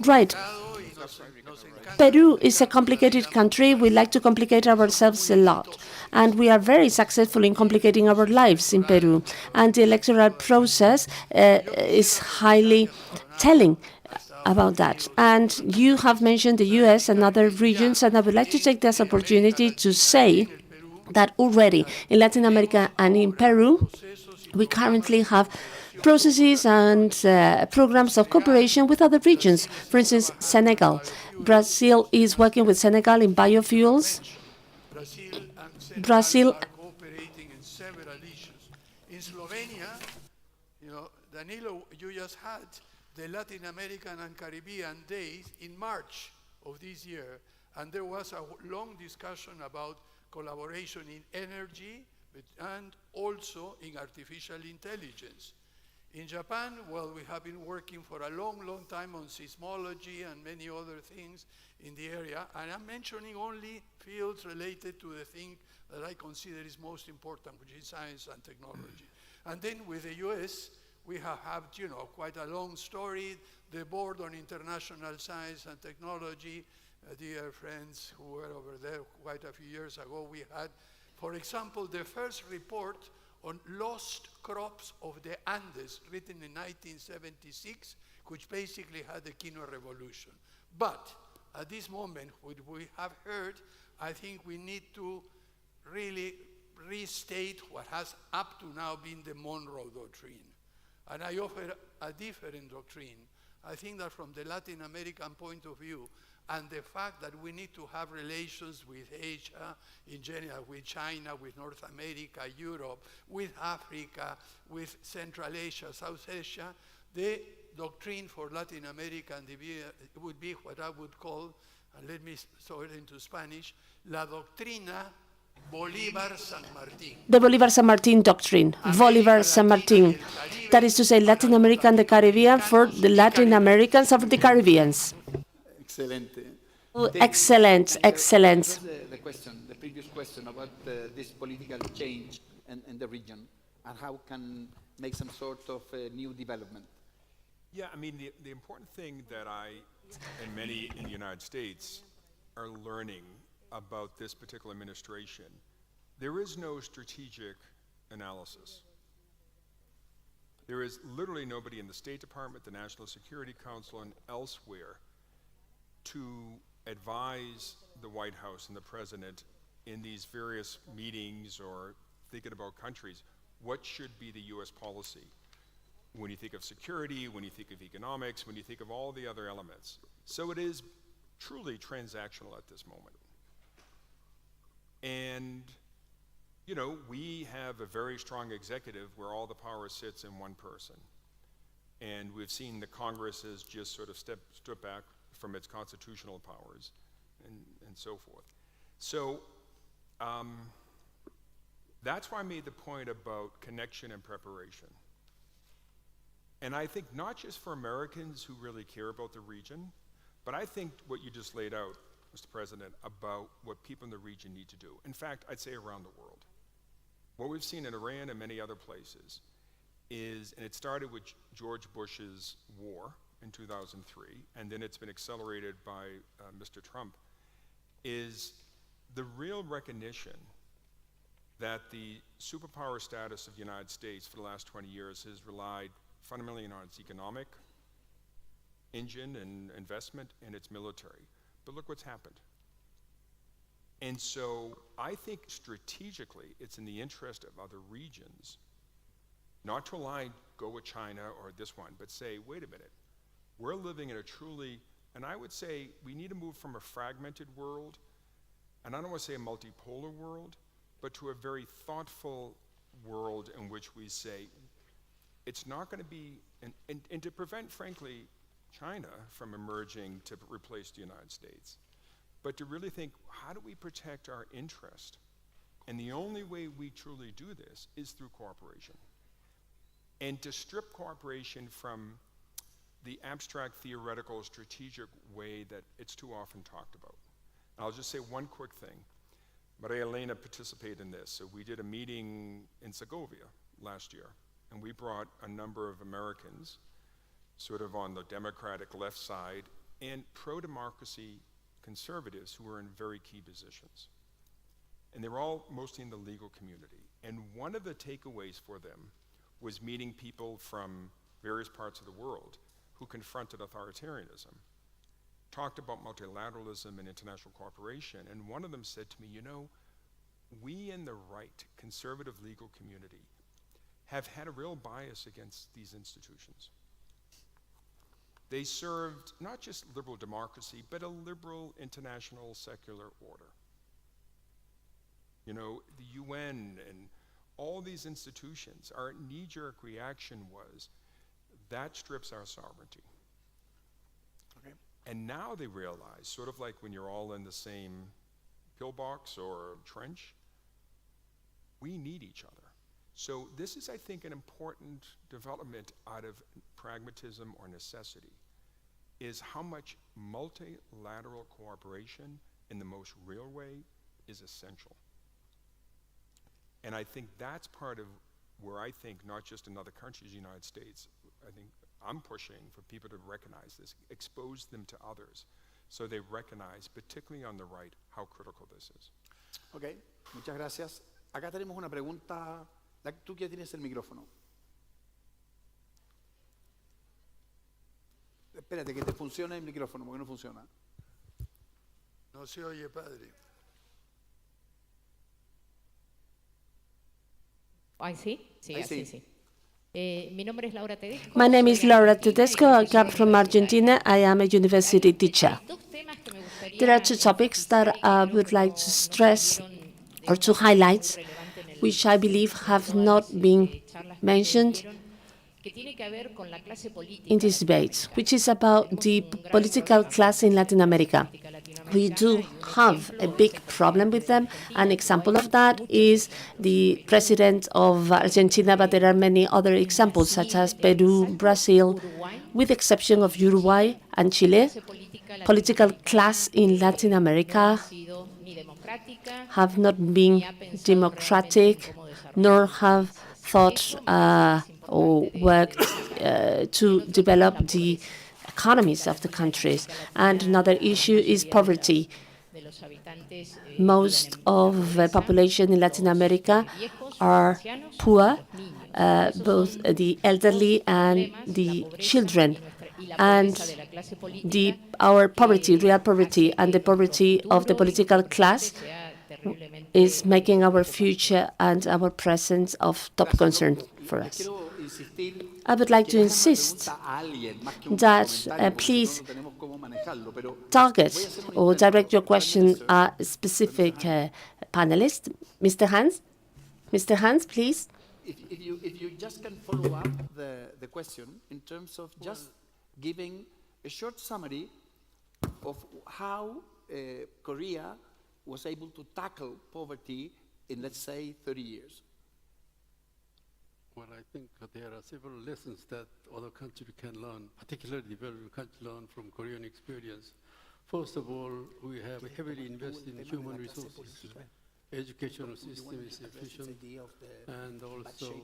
Right. Peru is a complicated country. We like to complicate ourselves a lot. And we are very successful in complicating our lives in Peru. And the electoral process is highly telling about that. And you have mentioned the US and other regions, and I would like to take this opportunity to say that already in Latin America and in Peru, we currently have processes and programs of cooperation with other regions. For instance, Senegal. Brazil is working with Senegal in biofuels. Brazil are cooperating in several issues. In Slovenia, Danilo, you just had the Latin American and Caribbean Days in March of this year, and there was a long discussion about collaboration in energy and also in artificial intelligence. In Japan, well, we have been working for a long, long time on seismology and many other things in the area, and I'm mentioning only fields related to the thing that I consider is most important, which is science and technology. And then with the US, we have had, quite a long story. The Board on International Science and Technology, dear friends who were over there quite a few years ago, we had, for example, the first report on lost crops of the Andes, written in 1976, which basically had the Quinoa Revolution. But at this moment, what we have heard, I think we need to really restate what has up to now been the Monroe Doctrine. And I offer a different doctrine. I think that from the Latin American point of view, and the fact that we need to have relations with Asia in general, with China, with North America, Europe, with Africa, with Central Asia, South Asia, the doctrine for Latin America would be what I would call, and let me throw it into Spanish, la doctrina Bolívar-San Martín. The Bolívar-San Martín doctrine, Bolívar-San Martín. That is to say, Latin America and the Caribbean for the Latin Americans and for the Caribbeans. Excelente. Excellent, excellent. The previous question about this political change in the region and how can make some sort of new development. Yeah, I mean, the important thing that I and many in the United States are learning about this particular administration, there is no strategic analysis. There is literally nobody in the State Department, the National Security Council, and elsewhere to advise the White House and the President in these various meetings or thinking about countries, what should be the US policy when you think of security, when you think of economics, when you think of all the other elements. So it is truly transactional at this moment. And, we have a very strong executive where all the power sits in one person. And we've seen the Congress has just sort of stood back from its constitutional powers and so forth. So that's why I made the point about connection and preparation. And I think not just for Americans who really care about the region, but I think what you just laid out, Mr. President, about what people in the region need to do. In fact, I'd say around the world. What we've seen in Iran and many other places is, and it started with George Bush's war in 2003, and then it's been accelerated by Mr. Trump, is the real recognition that the superpower status of the United States for the last 20 years has relied fundamentally on its economic engine and investment and its military. But look what's happened. And so I think strategically it's in the interest of other regions not to align, go with China or this one, but say, wait a minute, we're living in a truly, and I would say we need to move from a fragmented world and I don't want to say a multipolar world, but to a very thoughtful world in which we say, it's not going to be, and to prevent, frankly, China from emerging to replace the United States, but to really think, how do we protect our interest? And the only way we truly do this is through cooperation. And to strip cooperation from the abstract, theoretical, strategic way that it's too often talked about. I'll just say one quick thing. Maria Elena participated in this. So we did a meeting in Segovia last year, and we brought a number of Americans sort of on the democratic left side and pro-democracy conservatives who were in very key positions. And they were all mostly in the legal community. And one of the takeaways for them was meeting people from various parts of the world who confronted authoritarianism, talked about multilateralism and international cooperation, and one of them said to me, you know, we in the right, conservative legal community have had a real bias against these institutions. They served not just liberal democracy, but a liberal international secular order. You know, the UN and all these institutions, our knee-jerk reaction was, that strips our sovereignty. Okay. And now they realize, sort of like when you're all in the same pillbox or trench, we need each other. So this is, I think, an important development out of pragmatism or necessity, is how much multilateral cooperation in the most real way is essential. And I think that's part of where I think not just in other countries, the United States, I think I'm pushing for people to recognize this, expose them to others, so they recognize, particularly on the right, how critical this is. Ok, muchas gracias. Acá tenemos una pregunta. Tú que tienes el micrófono. Espérate, que te funcione el micrófono, porque no funciona. No se oye, padre. Ay, sí, sí, Ahí así sí. sí. Mi nombre es Laura Tedesco. My name is soy Laura argentina Tedesco. y I come soy from Argentina. I am a university teacher. Hay dos temas que me gustaría There are two topics that enfatizar y que I creo would que like no to stress salieron de or to una manera muy highlight, relevante en el- which I believe have todas not las, been charlas que mentioned dieron, que tiene que ver con la clase política in this debate, which is about Tenemos the un gran political problema class con in la Latin America. política We do latinoamericana y un have a ejemplo big es el problem with them. presidente de An Argentina, example pero of that hay is muchos the ejemplos. president of Argentina, but there are many other examples, such as Peru, Brazil, with the exception of Uruguay and Chile. Political class in Latin America have not been democratic, nor have thought or worked to develop the economies of the countries. And another issue is poverty. Most of the population in Latin America are poor, both the elderly and the children. And our poverty, real poverty, and the poverty of the political class is making our future and our present of top concern for us. I would like to insist that please target or direct your question at a specific panelist. Mr. Hans, please. If you just can follow up the question in terms of just giving a short summary of how Korea was able to tackle poverty in, let's say, 30 years. Well, I think there are several lessons that other countries can learn, particularly developing countries learn from Korean experience. First of all, we have heavily invested in human resources. Educational system is efficient, and also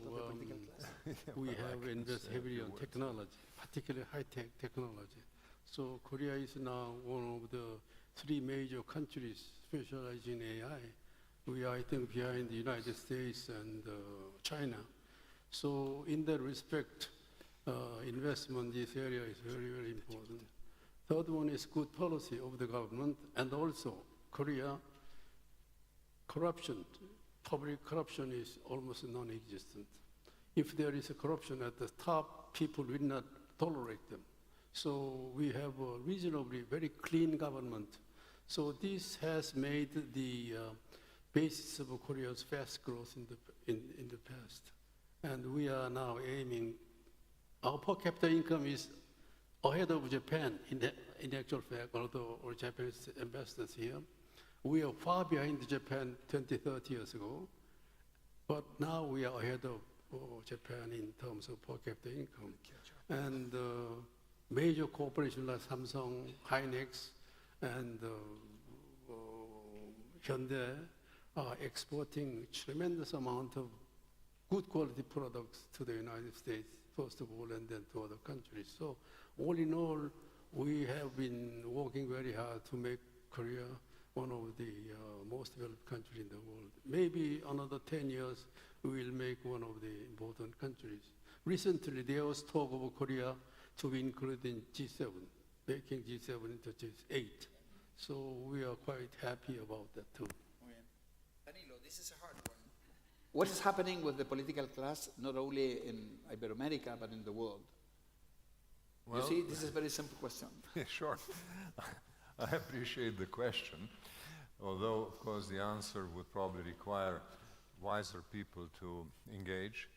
we have invested heavily on technology, particularly high-tech technology. So Korea is now one of the 3 major countries specializing in AI. We are, I think, behind the United States and China. So in that respect, investment in this area is very, very important. Third one is good policy of the government, and also Korea, corruption, public corruption is almost non-existent. If there is a corruption at the top, people will not tolerate them. So we have a reasonably very clean government. So this has made the basis of Korea's fast growth in the past. And we are now aiming, our per capita income is ahead of Japan in actual fact, although our Japanese ambassadors here. We are far behind Japan 20, 30 years ago, but now we are ahead of Japan in terms of per capita income. And major corporations like Samsung, Hynix, and Hyundai are exporting tremendous amount of good quality products to the United States, first of all, and then to other countries. So all in all, we have been working very hard to make Korea one of the most developed countries in the world. Maybe another 10 years, we will make one of the important countries. Recently, there was talk of Korea to be included in G7, making G7 into G8. So we are quite happy about that too. Danilo, this is a hard one. What is happening with the political class, not only in Iberoamerica, but in the world? Well, you see, this is a very simple question. Sure. I appreciate the question, although, of course, the answer would probably require wiser people to engage.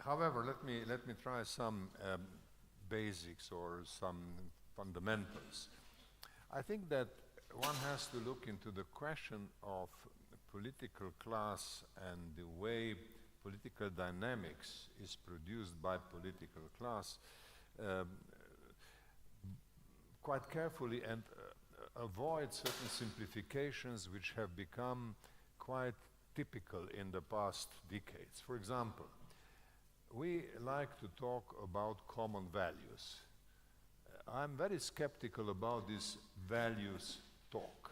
However, let me try some basics or some fundamentals. I think that one has to look into the question of political class and the way political dynamics is produced by political class quite carefully and avoid certain simplifications which have become quite typical in the past decades. For example, we like to talk about common values. I'm very skeptical about this values talk.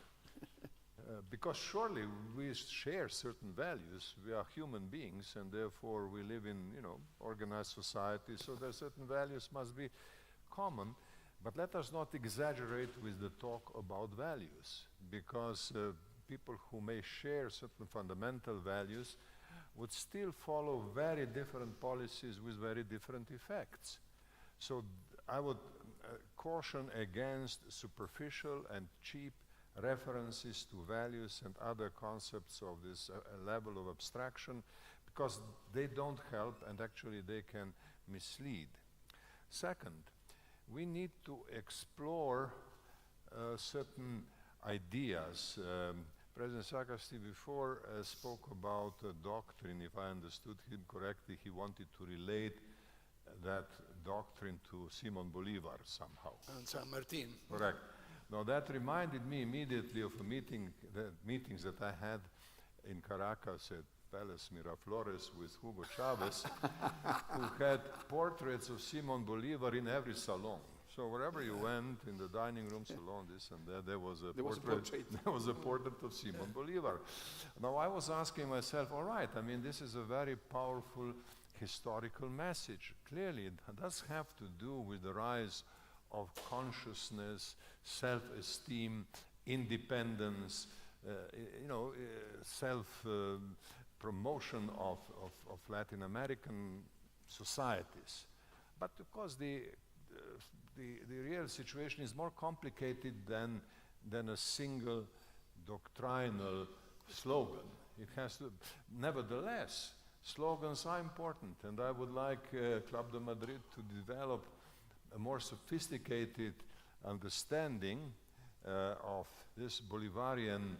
Because surely we share certain values. We are human beings, and therefore we live in, organized society, so there are certain values must be common. But let us not exaggerate with the talk about values, because people who may share certain fundamental values would still follow very different policies with very different effects. So I would caution against superficial and cheap references to values and other concepts of this level of abstraction, because they don't help and actually they can mislead. Second, we need to explore certain ideas. President Sarkozy before spoke about doctrine. If I understood him correctly, he wanted to relate that doctrine to Simon Bolivar somehow. And San Martin. Correct. Now that reminded me immediately of a meetings that I had in Caracas at Palace Miraflores with Hugo Chavez, who had portraits of Simon Bolivar in every salon. So wherever you went, in the dining room, salon, this and that, there was a portrait of Simon Bolivar. Now I was asking myself, all right, I mean, this is a very powerful historical message. Clearly, it does have to do with the rise of consciousness, self-esteem, independence, self-promotion of Latin American societies. But of course, the real situation is more complicated than a single doctrinal slogan. It has to, nevertheless, slogans are important, and I would like Club de Madrid to develop a more sophisticated understanding of this Bolivarian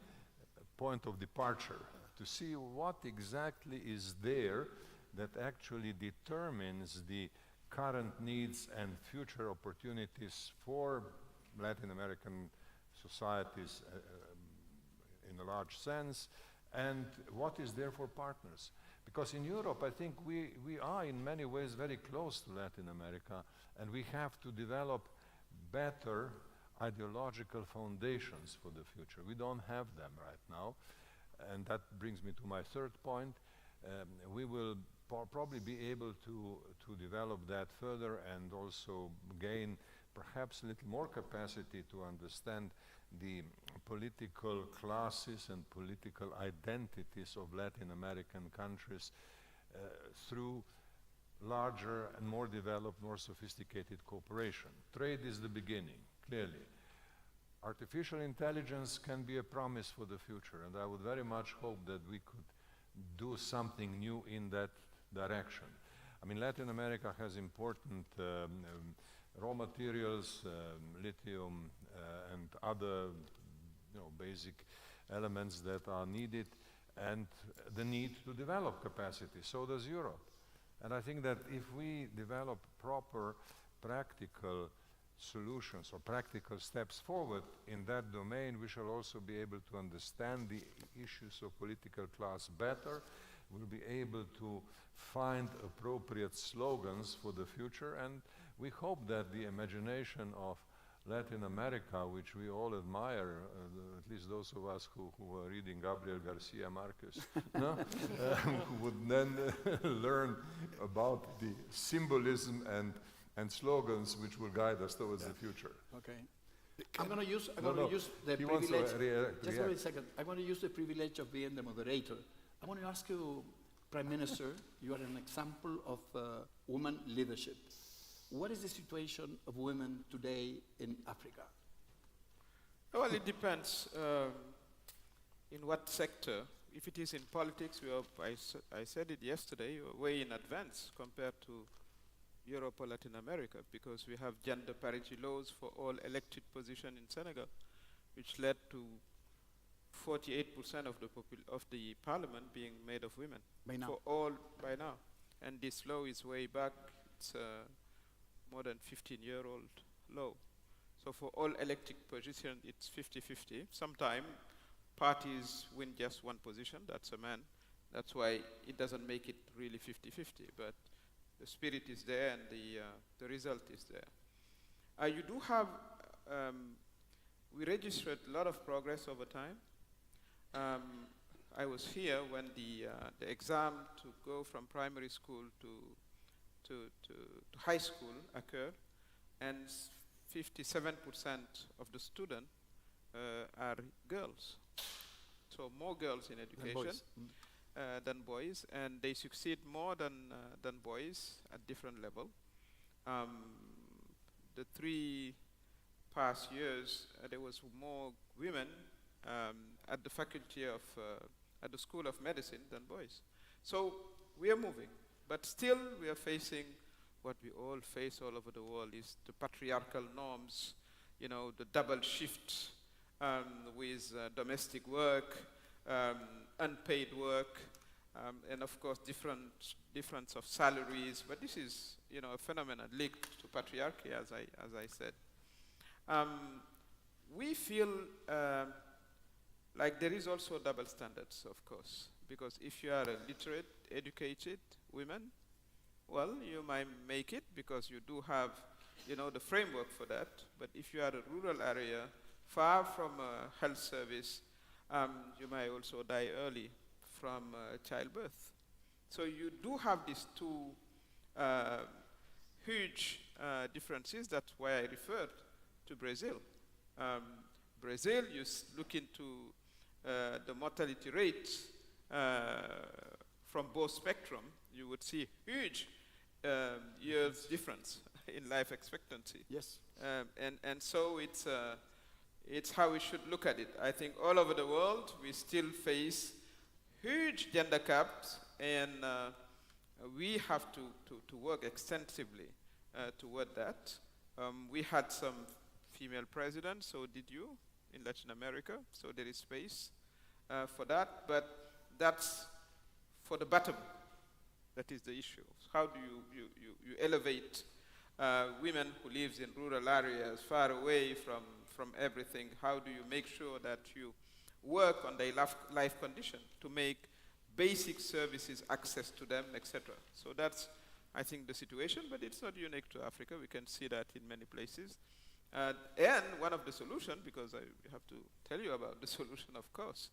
point of departure, to see what exactly is there that actually determines the current needs and future opportunities for Latin American societies in a large sense, and what is there for partners. Because in Europe, I think we are in many ways very close to Latin America, and we have to develop better ideological foundations for the future. We don't have them right now, and that brings me to my third point. We will probably be able to develop that further and also gain perhaps a little more capacity to understand the political classes and political identities of Latin American countries through larger and more developed, more sophisticated cooperation. Trade is the beginning, clearly. artificial intelligence can be a promise for the future, and I would very much hope that we could do something new in that direction. I mean, Latin America has important raw materials, lithium and other basic elements that are needed, and the need to develop capacity. So does Europe. And I think that if we develop proper practical solutions or practical steps forward in that domain, we shall also be able to understand the issues of political class better. We'll be able to find appropriate slogans for the future, and we hope that the imagination of Latin America, which we all admire, at least those of us who are reading Gabriel Garcia Marquez, no? Would then learn about the symbolism and slogans which will guide us towards the future. Okay. I'm going to use the privilege. Just wait a second. I'm going to use the privilege of being the moderator. I want to ask you, Prime Minister, you are an example of women leadership. What is the situation of women today in Africa? Well, it depends in what sector. If it is in politics, I said it yesterday, we're way in advance compared to Europe or Latin America, because we have gender parity laws for all elected positions in Senegal, which led to 48% of the parliament being made of women. By now? For all, by now. And this law is way back. It's more than 15-year-old law. So for all elected positions, it's 50-50. Sometimes parties win just one position, that's a man. That's why it doesn't make it really 50-50, but the spirit is there and the result is there. You do have, we registered a lot of progress over time. I was here when the exam to go from primary school to high school occurred, and 57% of the students are girls. So more girls in education than boys, and they succeed more than boys at different level. The 3 past years, there was more women at the faculty of, at the School of Medicine than boys. So we are moving, but still we are facing what we all face all over the world is the patriarchal norms, the double shift with domestic work, unpaid work, and of course difference of salaries. But this is, a phenomenon linked to patriarchy, as I said. We feel like there is also double standards, of course, because if you are a literate, educated women, well, you might make it because you do have, the framework for that. But if you are a rural area, far from a health service, you might also die early from childbirth. So you do have these two huge differences. That's why I referred to Brazil. Brazil, you look into the mortality rates from both spectrum, you would see huge years difference in life expectancy. Yes. And so it's how we should look at it. I think all over the world, we still face huge gender gaps, and we have to work extensively toward that. We had some female presidents, so did you, in Latin America, so there is space for that, but that's for the bottom. That is the issue. How do you elevate women who live in rural areas, far away from everything? How do you make sure that you work on their life condition to make basic services access to them, etc.? So that's, I think, the situation, but it's not unique to Africa. We can see that in many places. And one of the solutions, because I have to tell you about the solution, of course,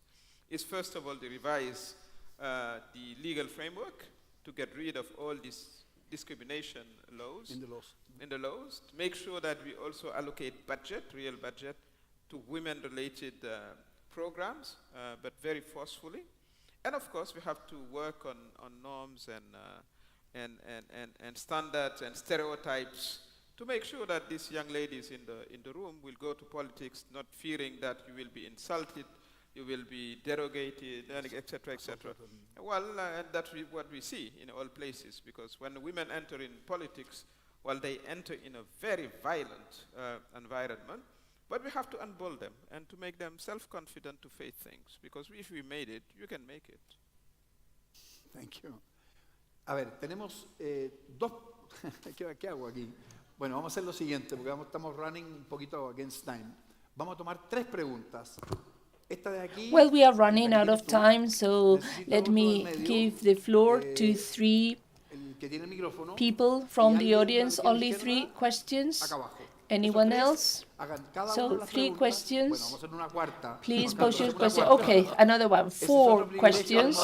is first of all to revise the legal framework to get rid of all these discrimination laws. In the laws. To make sure that we also allocate budget, real budget, to women-related programs, but very forcefully. And of course, we have to work on norms and standards and stereotypes to make sure that these young ladies in the room will go to politics not fearing that you will be insulted, you will be derogated, etc., etc. Well, that's what we see in all places, because when women enter in politics, well, they enter in a very violent environment, but we have to unbold them and to make them self-confident to face things, because if we made it, you can make it. Thank you. A ver, tenemos dos... ¿Qué hago aquí? Bueno, vamos a hacer lo siguiente, porque estamos running un poquito against time. Vamos a tomar 3 preguntas. Esta de aquí... Well, we are running out of time, so let me give the floor to 3 people from the audience. Only 3 questions. Anyone else? So 3 questions. Please pose your question. Okay, another one. 4 questions.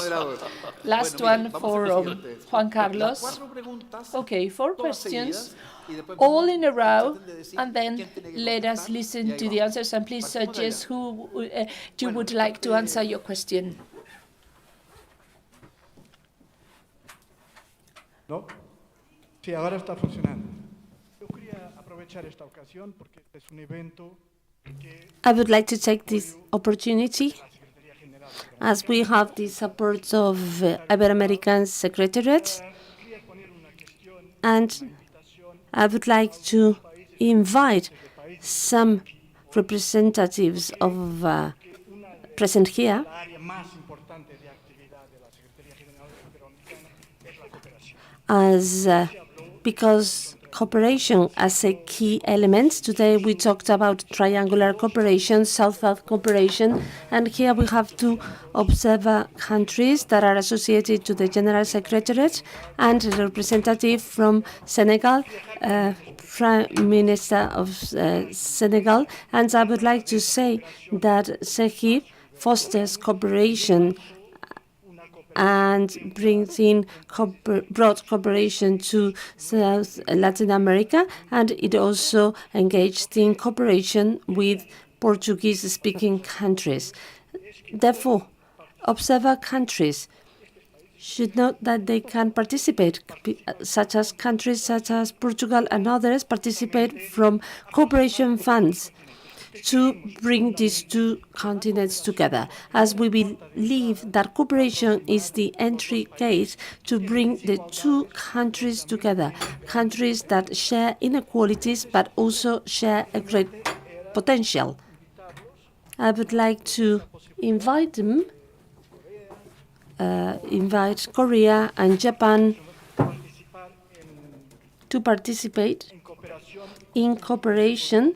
Last one for Juan Carlos. Okay, 4 questions, all in a row, and then let us listen to the answers, and please suggest who you would like to answer your question. ¿No? Sí, ahora está funcionando. Yo quería aprovechar esta ocasión porque es un evento que I would like to take this opportunity, as we have the support of Iberoamerican Secretariat, and I would like to invite some representatives of present here, as because cooperation as a key element. Today we talked about triangular cooperation, South-South cooperation, and here we have 2 observer countries that are associated to the General Secretariat and a representative from Senegal, Prime Minister of Senegal. And I would like to say that SEGIB fosters cooperation and brings in broad cooperation to South Latin America, and it also engaged in cooperation with Portuguese-speaking countries. Therefore, observer countries should know that they can participate, such as countries such as Portugal and others participate from cooperation funds to bring these 2 continents together, as we believe that cooperation is the entry gate to bring the 2 countries together, countries that share inequalities but also share a great potential. I would like to invite them, invite Korea and Japan to participate in cooperation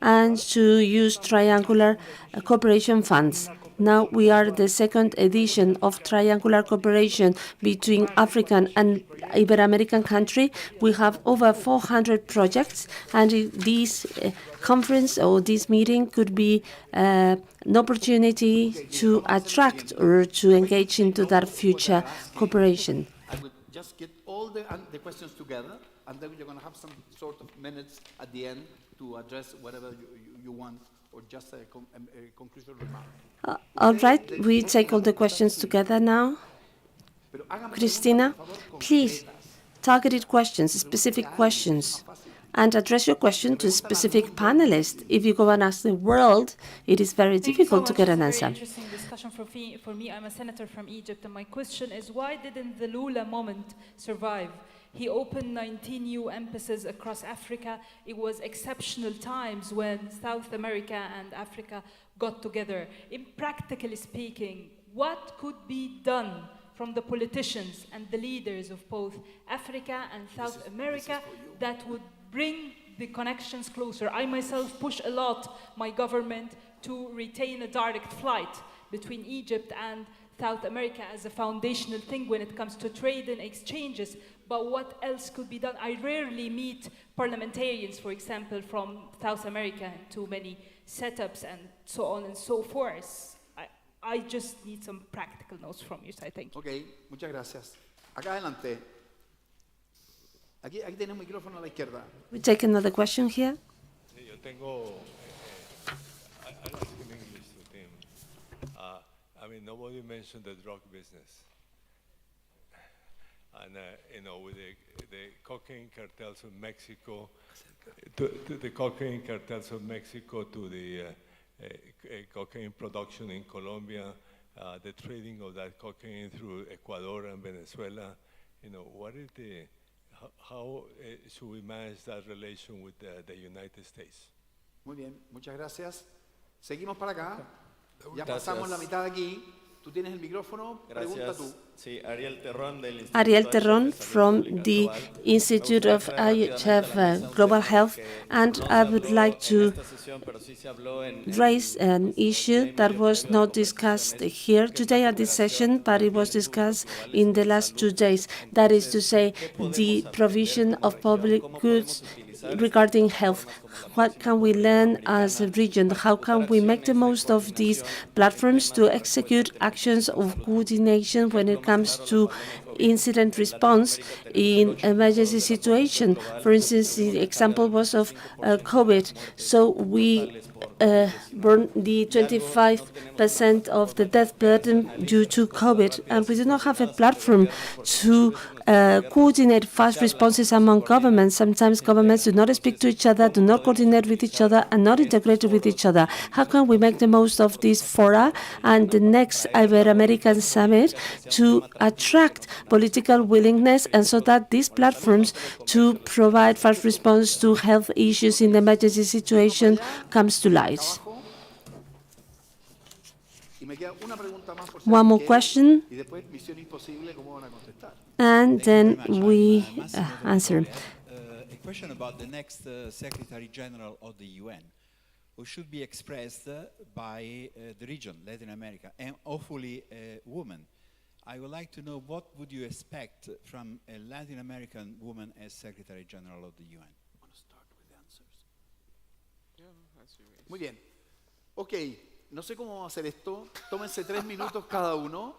and to use triangular cooperation funds. Now we are the 2nd edition of triangular cooperation between African and Iberoamerican country. We have over 400 projects, and this conference or this meeting could be an opportunity to attract or to engage into that future cooperation. I would just get all the questions together, and then you're going to have some sort of minutes at the end to address whatever you want, or just a conclusion remark. All right, we take all the questions together now. Cristina, please, targeted questions, specific questions, and address your question to a specific panelist. If you go and ask the world, it is very difficult to get an answer. Interesting discussion for me. I'm a senator from Egypt, and my question is, why didn't the Lula moment survive? He opened 19 new embassies across Africa. It was exceptional times when South America and Africa got together. In practically speaking, what could be done from the politicians and the leaders of both Africa and South America that would bring the connections closer? I myself push a lot my government to retain a direct flight between Egypt and South America as a foundational thing when it comes to trade and exchanges. But what else could be done? I rarely meet parliamentarians, for example, from South America, and too many setups and so on and so forth. I just need some practical notes from you, so I thank you. Okay, muchas gracias. Acá adelante. Aquí tenemos un micrófono a la izquierda. We take another question here. Sí, yo tengo. I speak English to him. I mean, nobody mentioned the drug business. and with the cocaine cartels of Mexico, to the cocaine cartels of Mexico, to the cocaine production in Colombia, the trading of that cocaine through Ecuador and Venezuela. What is how should we manage that relation with the United States? Muy bien, muchas gracias. Seguimos para acá. Ya Gracias. pasamos la mitad de aquí. Tú tienes el micrófono, pregunta tú. Sí, Ariel Terrón del Ariel Instituto Terrón HF from Salud the Pública Global. Institute of IHF Global Health, and I would like to raise an issue that was not discussed here today at this session, but it was discussed in the last 2 days. That is to say, the provision of public goods regarding health. What can we learn as a region? How can we make the most of these platforms to execute actions of coordination when it comes to incident response in emergency situation? For instance, the example was of COVID. So we burn the 25% of the death burden due to COVID, and we do not have a platform to coordinate fast responses among governments. Sometimes governments do not speak to each other, do not coordinate with each other, and not integrate with each other. How can we make the most of this fora and the next Iberoamerican summit to attract political willingness, and so that these platforms to provide fast response to health issues in the emergency situation comes to light? One more question, and then we answer. A question about the next Secretary General of the UN, who should be expressed by the region, Latin America, and hopefully a woman. I would like to know what would you expect from a Latin American woman as Secretary General of the UN? Muy bien. Ok, no sé cómo hacer esto. Tómense 3 minutos cada uno.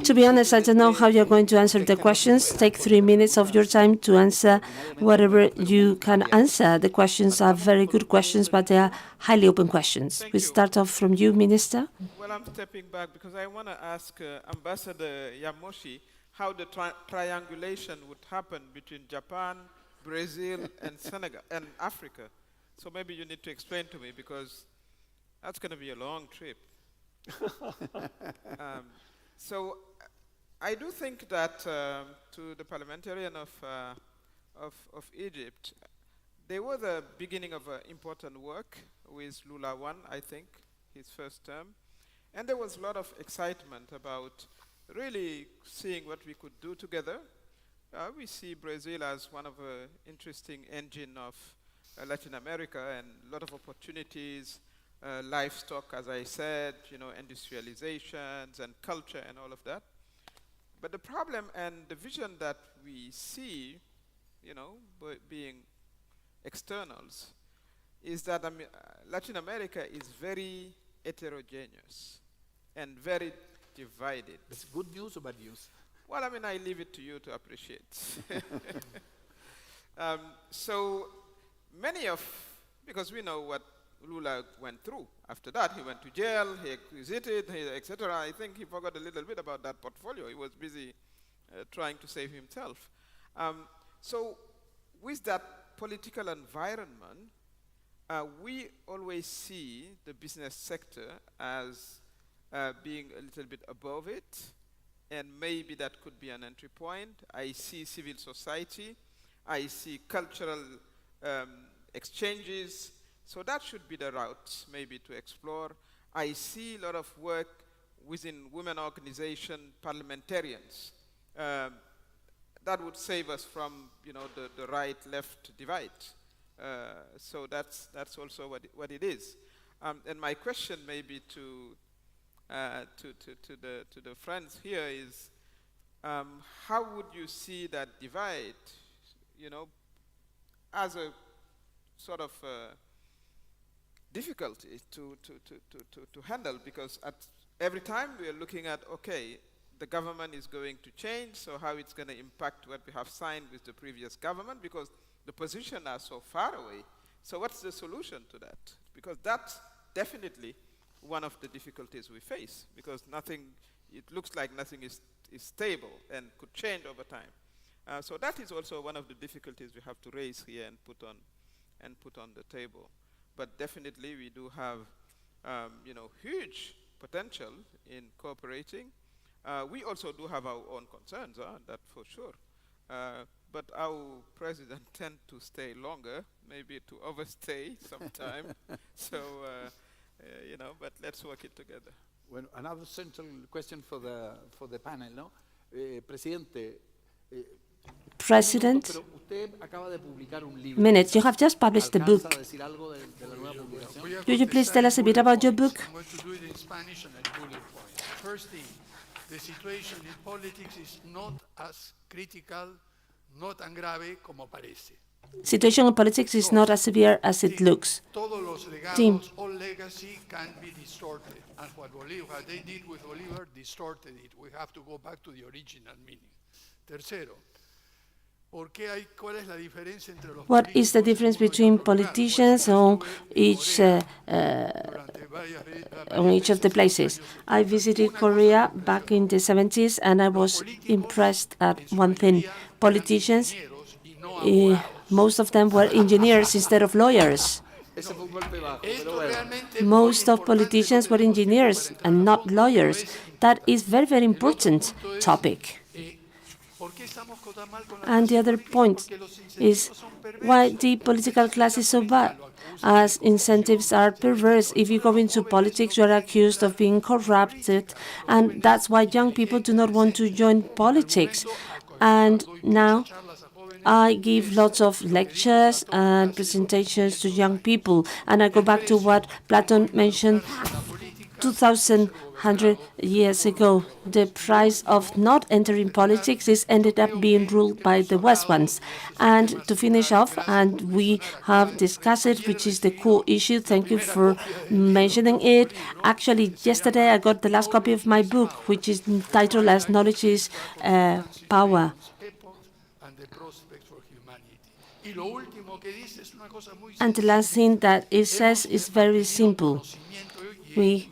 To be honest, I don't know how you're going to answer the questions. Take 3 minutes of your time to answer whatever you can answer. The questions are very good questions, but they are highly open questions. We start off from you, Minister. Well, I'm stepping back because I want to ask Ambassador Yamoshi how the triangulation would happen between Japan, Brazil, and Senegal, and Africa. So maybe you need to explain to me, because that's going to be a long trip. So I do think that to the parliamentarian of Egypt, there was a beginning of important work with Lula I, I think, his first term. And there was a lot of excitement about really seeing what we could do together. We see Brazil as one of the interesting engine of Latin America, and a lot of opportunities, livestock, as I said, industrializations and culture and all of that. But the problem and the vision that we see, being externals, is that Latin America is very heterogeneous and very divided. It's good news or bad news? Well, I leave it to you to appreciate. So many because we know what Lula went through. After that, he went to jail, he acquitted, etc. I think he forgot a little bit about that portfolio. He was busy trying to save himself. So with that political environment, we always see the business sector as being a little bit above it, and maybe that could be an entry point. I see civil society, I see cultural exchanges, so that should be the route maybe to explore. I see a lot of work within women organization, parliamentarians. That would save us from the right-left divide. So that's also what it is. And my question maybe to the friends here is, how would you see that divide, as a sort of difficulty to handle? Because at every time we are looking at, okay, the government is going to change, so how it's going to impact what we have signed with the previous government, because the positions are so far away. So what's the solution to that? Because that definitely one of the difficulties we face, because it looks like nothing is stable and could change over time. So that is also one of the difficulties we have to raise here and put on the table. But definitely we do have huge potential in cooperating. We also do have our own concerns, that for sure. But our president tend to stay longer, maybe to overstay sometime. So, but let's work it together. Well, another central question for the panel, no? Presidente. President, minute, you have just published the book. Could you please tell us a bit about your book? I'm going to do it in Spanish and a bullet point. First thing, the situation in politics is not as critical, not tan grave como parece. Situation in politics is not as severe as it looks. Todos los Team. legados, all legacy can be distorted. And what they did with Bolívar distorted it. We have to go back to the original meaning. Tercero, what is the difference between politicians on each of the places? I visited Korea back in the 70s, and I was impressed at one thing. Politicians, most of them were engineers instead of lawyers. Most of politicians were engineers and not lawyers. That is very, very important topic. And the other point is why the political class is so bad, as incentives are perverse. If you go into politics, you are accused of being corrupted, and that's why young people do not want to join politics. And now I give lots of lectures and presentations to young people, and I go back to what Platon mentioned 2,100 years ago. The price of not entering politics is ended up being ruled by the West ones. And to finish off, and we have discussed it, which is the core issue. Thank you for mentioning it. Actually, yesterday I got the last copy of my book, which is titled as Knowledge is Power. And the last thing that it says is very simple. We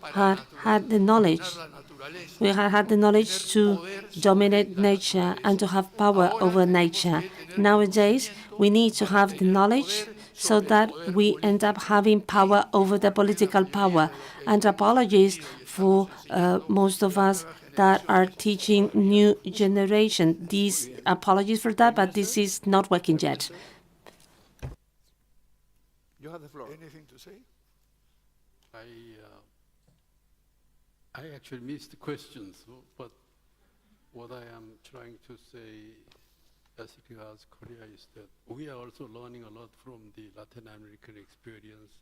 had the knowledge. We had the knowledge to dominate nature and to have power over nature. Nowadays, we need to have the knowledge so that we end up having power over the political power. And apologies for most of us that are teaching new generation. These apologies for that, but this is not working yet. You have the floor. Anything to say? I actually missed the questions, but what I am trying to say as regards Korea is that we are also learning a lot from the Latin American experience.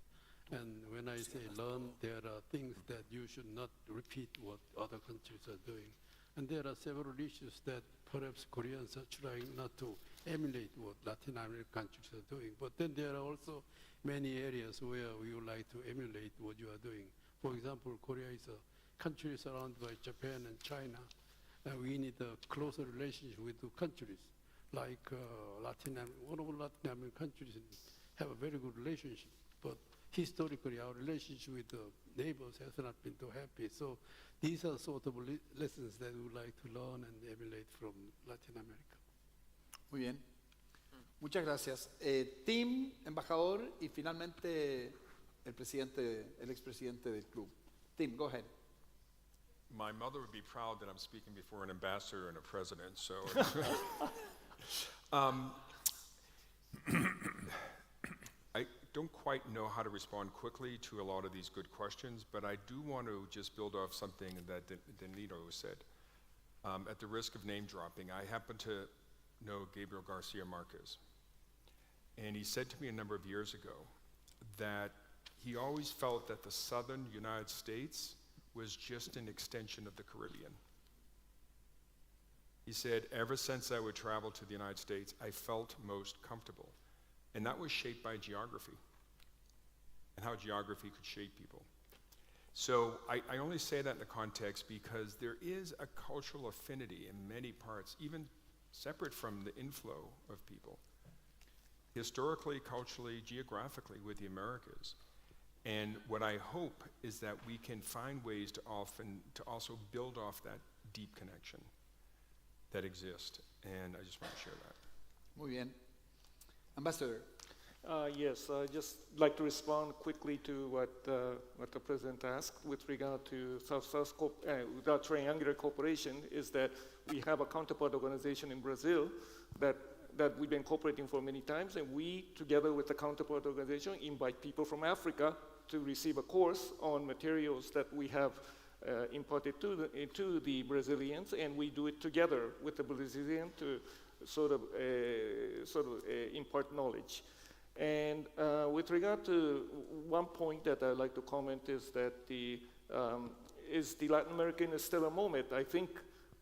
And when I say learn, there are things that you should not repeat what other countries are doing. And there are several issues that perhaps Koreans are trying not to emulate what Latin American countries are doing. But then there are also many areas where we would like to emulate what you are doing. For example, Korea is a country surrounded by Japan and China, and we need a closer relationship with the countries. Like one of the Latin American countries have a very good relationship, but historically our relationship with the neighbors has not been too happy. So these are sort of lessons that we would like to learn and emulate from Latin America. Muy bien. Muchas gracias. Tim, embajador, y finalmente el expresidente del club. Tim, go ahead. My mother would be proud that I'm speaking before an ambassador and a president, so. I don't quite know how to respond quickly to a lot of these good questions, but I do want to just build off something that Danilo said. At the risk of name dropping, I happen to know Gabriel Garcia Marquez. And he said to me a number of years ago that he always felt that the southern United States was just an extension of the Caribbean. He said, ever since I would travel to the United States, I felt most comfortable. And that was shaped by geography and how geography could shape people. So I only say that in the context because there is a cultural affinity in many parts, even separate from the inflow of people, historically, culturally, geographically with the Americas. And what I hope is that we can find ways to also build off that deep connection that exists. And I just want to share that. Muy bien. Ambassador. Yes, I'd just like to respond quickly to what the President asked with regard to South-South without triangular cooperation, is that we have a counterpart organization in Brazil that we've been cooperating for many times, and we, together with the counterpart organization, invite people from Africa to receive a course on materials that we have imparted to the Brazilians, and we do it together with the Brazilian to sort of impart knowledge. And with regard to one point that I'd like to comment is that is the Latin American a stellar moment. I think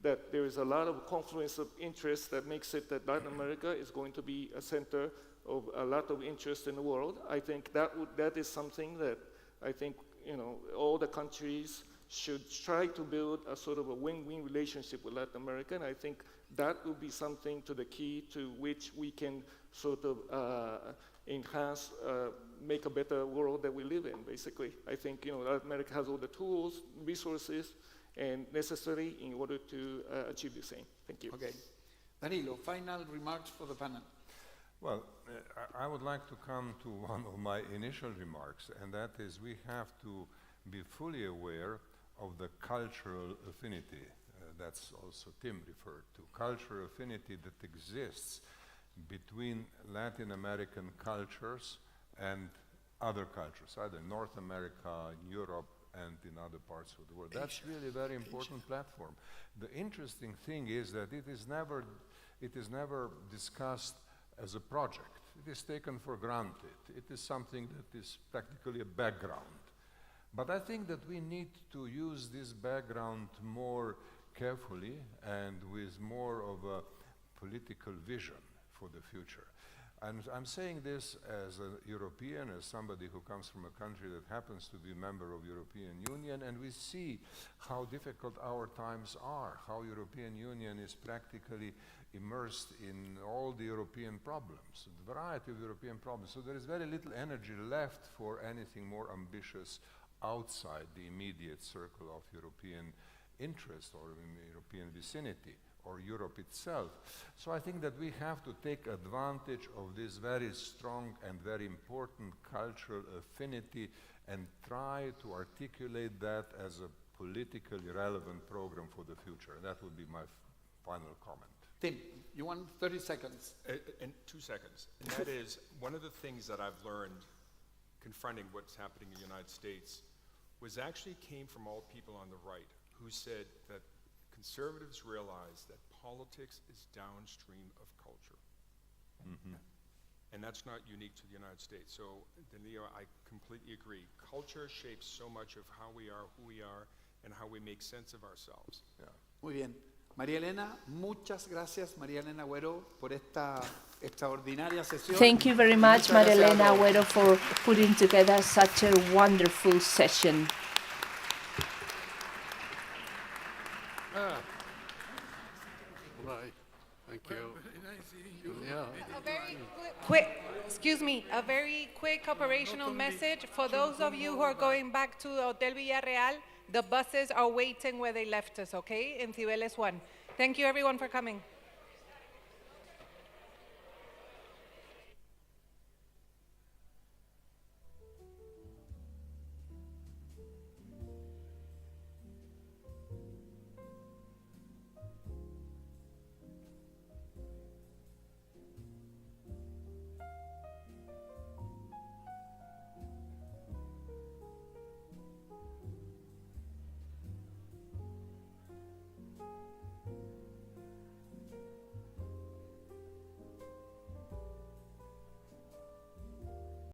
that there is a lot of confluence of interest that makes it that Latin America is going to be a center of a lot of interest in the world. I think that is something that I think all the countries should try to build a sort of a win-win relationship with Latin America, and I think that will be something to the key to which we can sort of enhance, make a better world that we live in, basically. I think Latin America has all the tools, resources, and necessary in order to achieve the same. Thank you. Okay. Danilo, final remarks for the panel. Well, I would like to come to one of my initial remarks, and that is we have to be fully aware of the cultural affinity that's also Tim referred to, cultural affinity that exists between Latin American cultures and other cultures, either North America, Europe, and in other parts of the world. That's really a very important platform. The interesting thing is that it is never discussed as a project. It is taken for granted. It is something that is practically a background. But I think that we need to use this background more carefully and with more of a political vision for the future. And I'm saying this as a European, as somebody who comes from a country that happens to be a member of European Union, and we see how difficult our times are, how European Union is practically immersed in all the European problems, the variety of European problems. So there is very little energy left for anything more ambitious outside the immediate circle of European interest or European vicinity, or Europe itself. So I think that we have to take advantage of this very strong and very important cultural affinity and try to articulate that as a politically relevant program for the future. That would be my final comment. Tim, you want 30 seconds? In 2 seconds. And that is, one of the things that I've learned confronting what's happening in the United States was actually came from all people on the right who said that conservatives realize that politics is downstream of culture. Mm-hmm. And that's not unique to the United States. So, Danilo, I completely agree. Culture shapes so much of how we are, who we are, and how we make sense of ourselves. Yeah. Muy bien. María Elena, muchas gracias, María Elena Agüero, por esta extraordinaria sesión. Thank you very much, María Elena Agüero, for putting together such a wonderful session. Right. Thank you. Yeah. A very quick, excuse me, a very quick operational message for those of you who are going back to Hotel Villarreal. The buses are waiting where they left us, okay? In Cibeles 1. Thank you everyone for coming.